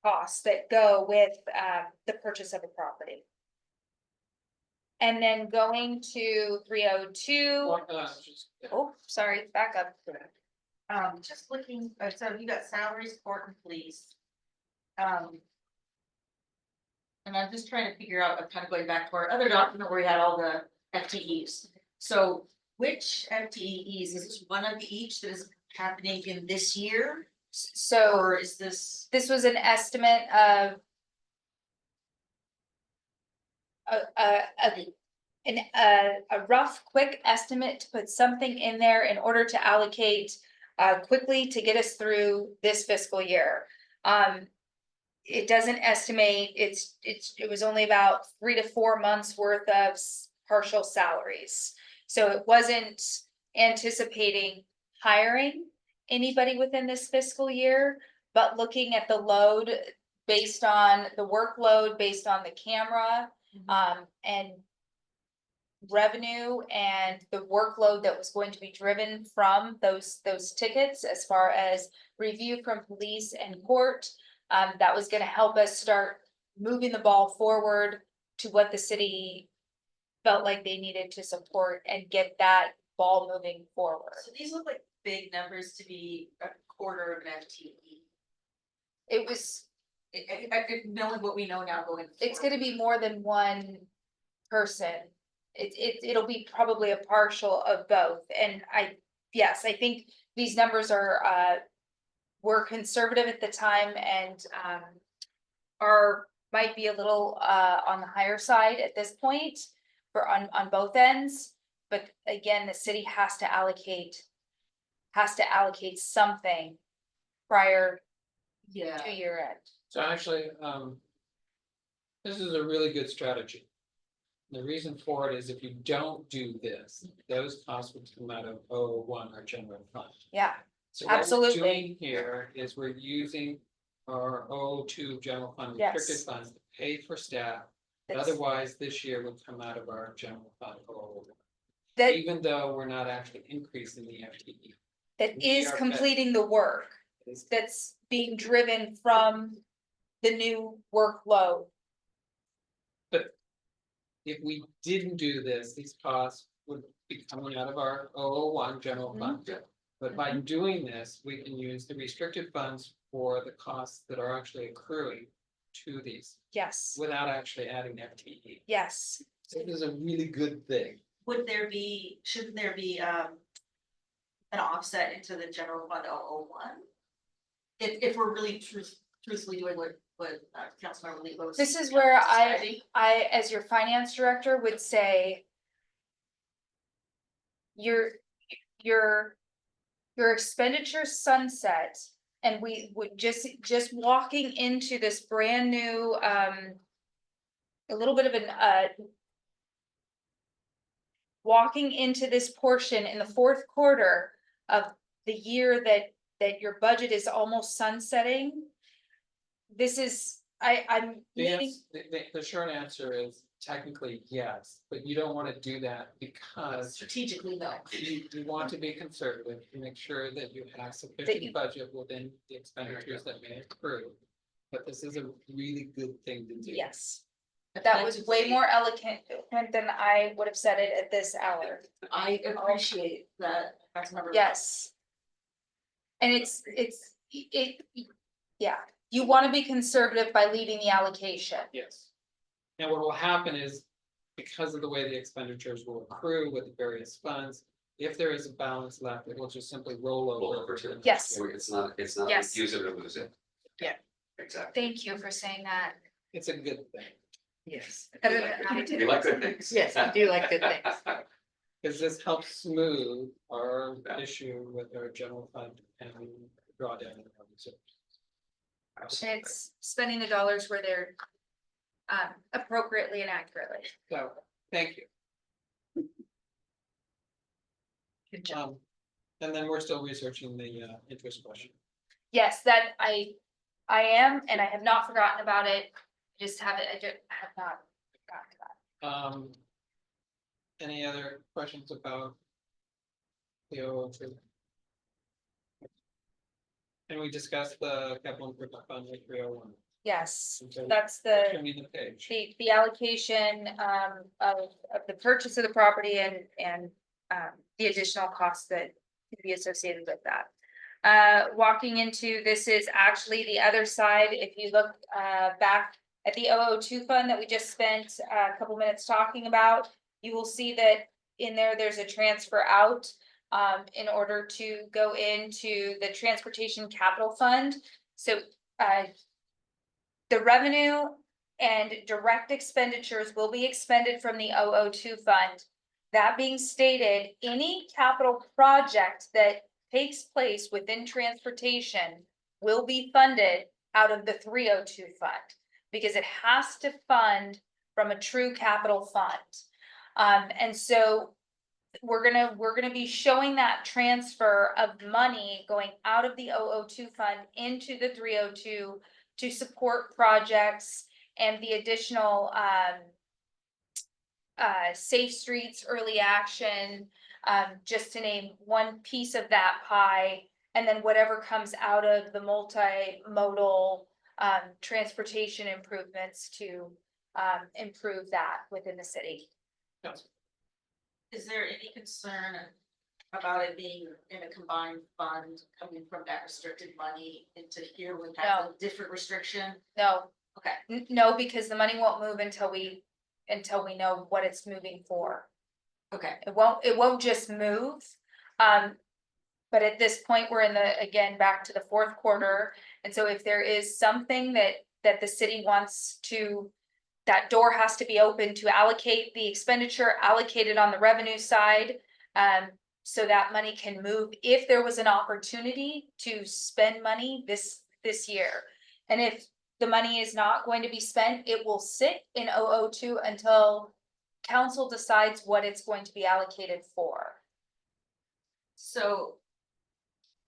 costs that go with the purchase of a property. And then going to 302. Oh, sorry, back up. Just looking, so you got salaries, court and police. And I'm just trying to figure out, I'm kind of going back to our other document where we had all the FTEs. So which FTEs, is this one of each that is happening in this year? So Or is this? this was an estimate of a rough, quick estimate to put something in there in order to allocate quickly to get us through this fiscal year. It doesn't estimate, it was only about 3 to 4 months worth of partial salaries. So it wasn't anticipating hiring anybody within this fiscal year, but looking at the load based on the workload, based on the camera, and revenue and the workload that was going to be driven from those tickets as far as review from police and court. That was going to help us start moving the ball forward to what the city felt like they needed to support and get that ball moving forward. So these look like big numbers to be a quarter of an FTE. It was, Knowing what we know now going forward. it's going to be more than one person. It'll be probably a partial of both. And I think these numbers were conservative at the time and might be a little on the higher side at this point on both ends. But again, the city has to allocate something prior to year end. So actually, this is a really good strategy. The reason for it is if you don't do this, those costs would come out of 001, our general fund. Yeah, So what we're absolutely. doing here is we're using our 002 general fund Yes. restricted funds to pay for staff. That's- Otherwise, this year would come out of our general fund 001. That Even though we're not actually increasing the FTE. that we is are completing the work It's- that's being driven from the new workload. If we didn't do this, these costs would be coming out of our 001 general fund. But by doing this, we can use the restricted funds for the costs that are actually accruing to these Yes, without actually adding FTE. yes. So this is a really good thing. Shouldn't there be an offset into the general fund 001? If we're really truthfully doing what Councilmember Lee was. This is where describing. I, as your finance director, would say your expenditure sunset, and we would just walking into this brand new, a little bit of walking into this portion in the fourth quarter of the year that your budget is almost sunsetting. This is, I'm The, leaning, ans- the short answer is technically yes, but you don't wanna do that because Strategically, no. you want to be conservative to make sure that you have you- sufficient budget within the expenditures that may accrue. But this is a really good thing to do. yes. That was way more eloquent than I would have said it at this hour. I appreciate that. Yes. And yeah, you wanna be conservative by leaving the allocation. Yes. And what will happen is, because of the way the expenditures will accrue with the various funds, if there is a balance left, it will just simply roll Roll over. over to- to the Yes. next year. It's not Yes. use it or lose it. Yeah. Exactly. Thank you for saying that. It's a good thing, Yes. We like good things. Yes, we do like good things. because this helps smooth our issue with our general fund and drawdown in our reserves. Absolutely. It's spending the dollars where they're appropriately and accurately. So, thank you. Good job. And then we're still researching the interest question. Yes, that I am, and I have not forgotten about it. Just have it, I have not forgotten about it. Any other questions about the 002? And we discussed the capital improvement fund with 301. Yes, Okay. that's the. Turning the page. The allocation of the purchase of the property and the additional costs that could be associated with that. Walking into, this is actually the other side, if you look back at the 002 fund that we just spent a couple minutes talking about, you will see that in there's a transfer out in order to go into the transportation capital fund. So the revenue and direct expenditures will be expended from the 002 fund. That being stated, any capital project that takes place within transportation will be funded out of the 302 fund, because it has to fund from a true capital fund. And so we're gonna be showing that transfer of money going out of the 002 fund into the 302 to support projects and the additional safe streets, early action, just to name one piece of that pie. And then whatever comes out of the multimodal transportation improvements to improve that within the city. Yes. Is there any concern about it being in a combined fund coming from that restricted money into here with that No. different restriction? No, Okay, no, because the money won't move until we know what it's moving for. okay, It won't just move. But at this point, we're again, back to the fourth quarter. And so if there is something that the city wants to, that door has to be open to allocate the expenditure, allocated on the revenue side. So that money can move if there was an opportunity to spend money this year. And if the money is not going to be spent, it will sit in 002 until council decides what it's going to be allocated for. so.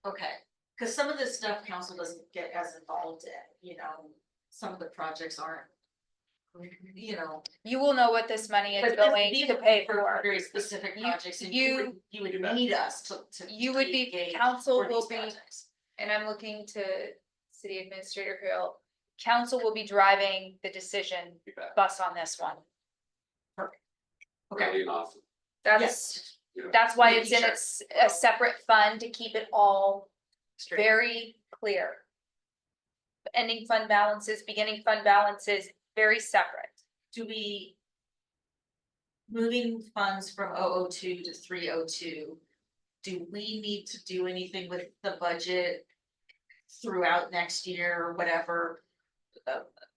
Okay, cause some of this stuff council doesn't get as involved in, some of the projects aren't. You will know what this money is But going these to are pay for for. very specific You- projects and you- you would need us to. You would be, engage council for will these be, projects. and I'm looking to city administrator Hill. Council will be driving the decision You bet. bus on this one. Okay, Lean off. That's, you know, that's why Making it's in sure. a separate fund to keep it all Straight. very clear. Ending fund balances, beginning fund balances, very separate. do we? Moving funds from 002 to 302, do we need to do anything with the budget? Throughout next year or whatever?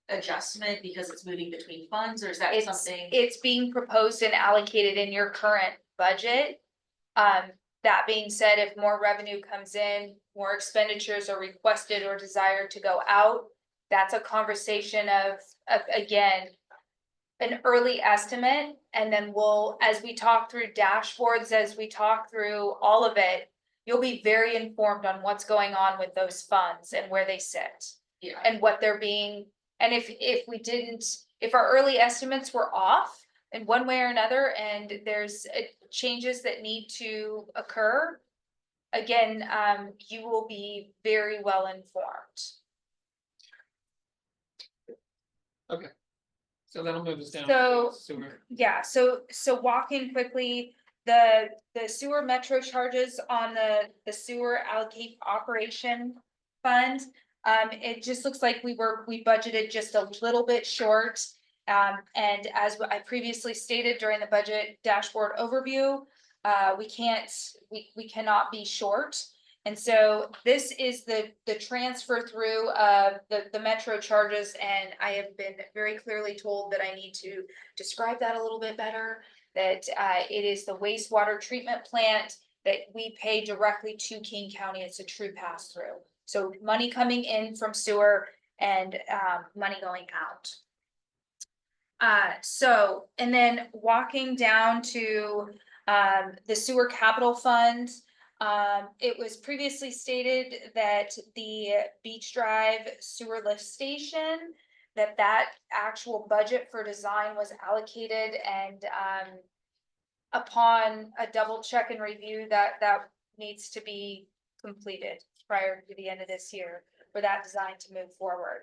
Adjustment because it's moving between funds, or is that something? It's being proposed and allocated in your current budget. That being said, if more revenue comes in, more expenditures are requested or desired to go out, that's a conversation of again, an early estimate, and then we'll, as we talk through dashboards, as we talk through all of it, you'll be very informed on what's going on with those funds and where they sit Yeah. and what they're being, and if we didn't, if our early estimates were off in one way or another, and there's changes that need to occur, again, you will be very well informed. So that'll move us down. So- to sewer. Yeah, so walking quickly, the sewer metro charges on the sewer allocate operation fund. It just looks like we budgeted just a little bit short. And as I previously stated during the budget dashboard overview, we cannot be short. And so this is the transfer through of the metro charges, and I have been very clearly told that I need to describe that a little bit better. That it is the wastewater treatment plant that we pay directly to King County. It's a true pass through. So money coming in from sewer and money going out. So, and then walking down to the sewer capital fund. It was previously stated that the Beach Drive sewer lift station, that actual budget for design was allocated, and upon a double check and review, that needs to be completed prior to the end of this year for that design to move forward.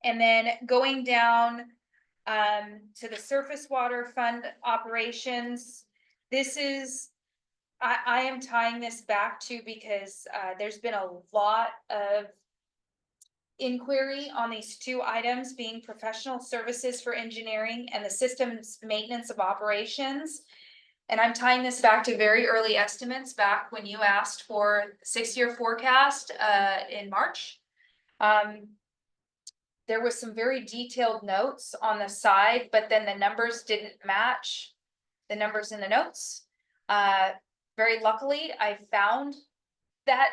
And then going down to the surface water fund operations, this is, I am tying this back to because there's been a lot of inquiry on these two items, being professional services for engineering and the systems maintenance of operations. And I'm tying this back to very early estimates back when you asked for 6-year forecast in March. There was some very detailed notes on the side, but then the numbers didn't match the numbers in the notes. Very luckily, I found that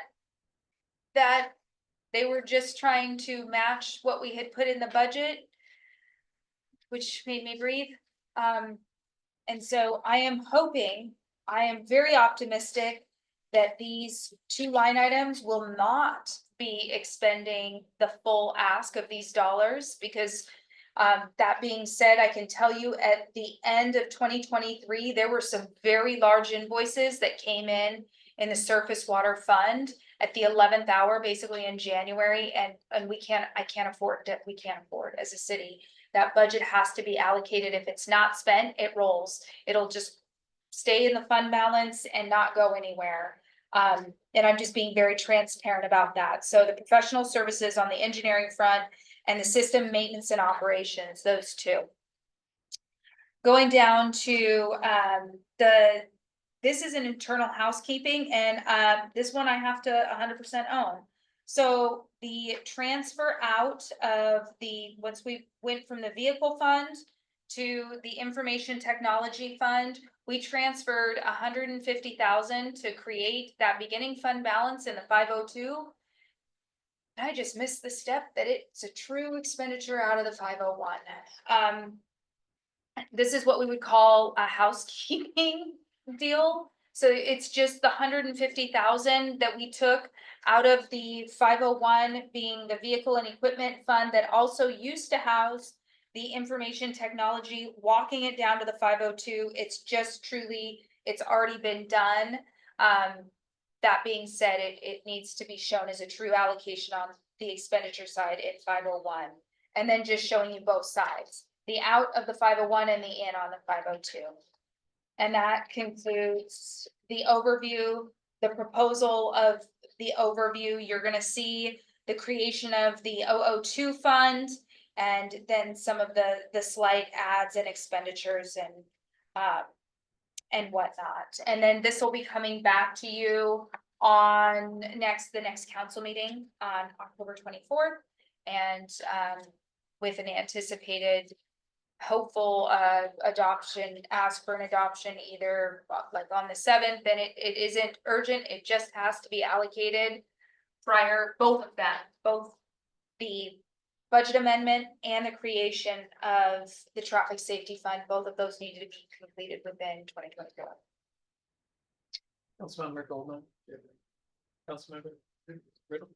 they were just trying to match what we had put in the budget, which made me breathe. And so I am very optimistic that these two line items will not be expending the full ask of these dollars, because that being said, I can tell you at the end of 2023, there were some very large invoices that came in the surface water fund at the 11th hour, basically in January, and I can't afford it. We can't afford as a city. That budget has to be allocated. If it's not spent, it rolls. It'll just stay in the fund balance and not go anywhere. And I'm just being very transparent about that. So the professional services on the engineering front and the system maintenance and operations, those two. Going down to this is an internal housekeeping, and this one I have to 100% own. So the transfer out of once we went from the vehicle fund to the information technology fund, we transferred 150,000 to create that beginning fund balance in the 502. I just missed the step that it's a true expenditure out of the 501. This is what we would call a housekeeping deal. So it's just the 150,000 that we took out of the 501, being the vehicle and equipment fund that also used to house the information technology, walking it down to the 502. It's just truly, it's already been done. That being said, it needs to be shown as a true allocation on the expenditure side at 501, and then just showing you both sides, the out of the 501 and the in on the 502. And that concludes the overview, the proposal of the overview. You're going to see the creation of the 002 fund, and then some of the slight adds and expenditures and whatnot. And then this will be coming back to you on the next council meeting on October 24th, and with an anticipated hopeful adoption, ask for an adoption either like on the 7th, and it isn't urgent, it just has to be allocated prior, both of them, both the budget amendment and the creation of the traffic safety fund, both of those needed to be completed within 2024. Councilmember Goldman. Councilmember Riddle.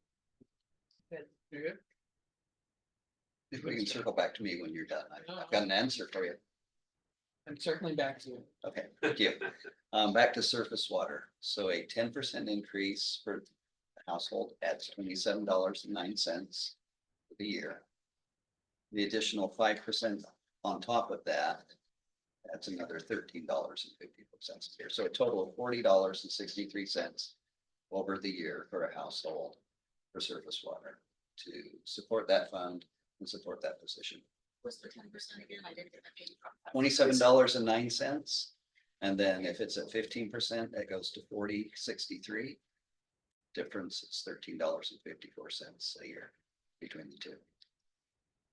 Good, you're good? If we can circle back to me when you're done, I've got an answer for you. I'm circling back to you. Okay, thank you. Back to surface water. So a 10% increase for the household adds $27.09 for the year. The additional 5% on top of that, that's another $13.54 a year. So a total of $40.63 over the year for a household for surface water to support that fund and support that position. What's the 10% again? I didn't get that paid. $27.09. And then if it's at 15%, that goes to $40.63. Difference is $13.54 a year between the two.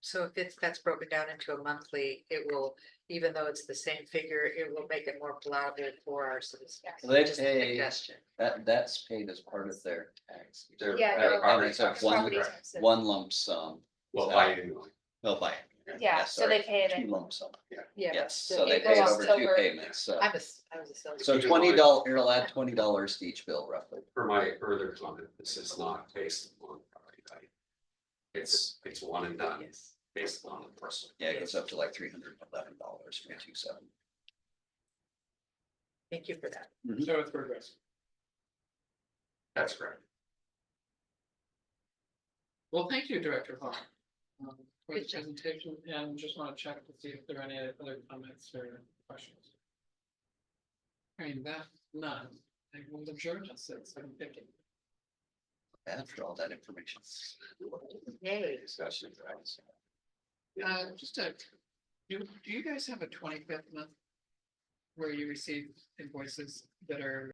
So if that's broken down into a monthly, it will, even though it's the same figure, it will make it more palatable for our citizens. They Just a pay- suggestion. That's paid as part of their tax. Their- Yeah, their no, property it's a tax. Property one- taxes. One lump sum. Well, biannually. They'll buy. Yeah, so they pay it Two in. lump sum. Yeah. Yes, but so they it pay it goes over two over- payments, so. I was a salesman. So $20, it'll add $20 to each bill roughly. For my further comment, this is not based on property value. It's one and done, Yes. based on the parcel. Yeah, it goes up to like $311 from 2.7. Thank you for that. So it's progressive. That's correct. Well, thank you, Director Vaughn. For the Good job. presentation, and just want to check to see if there are any other comments or questions. Hearing that, none, I will adjourn at 7:50. After all that information. Yay. Discussion, right? Just do you guys have a 25th month? Where you receive invoices that are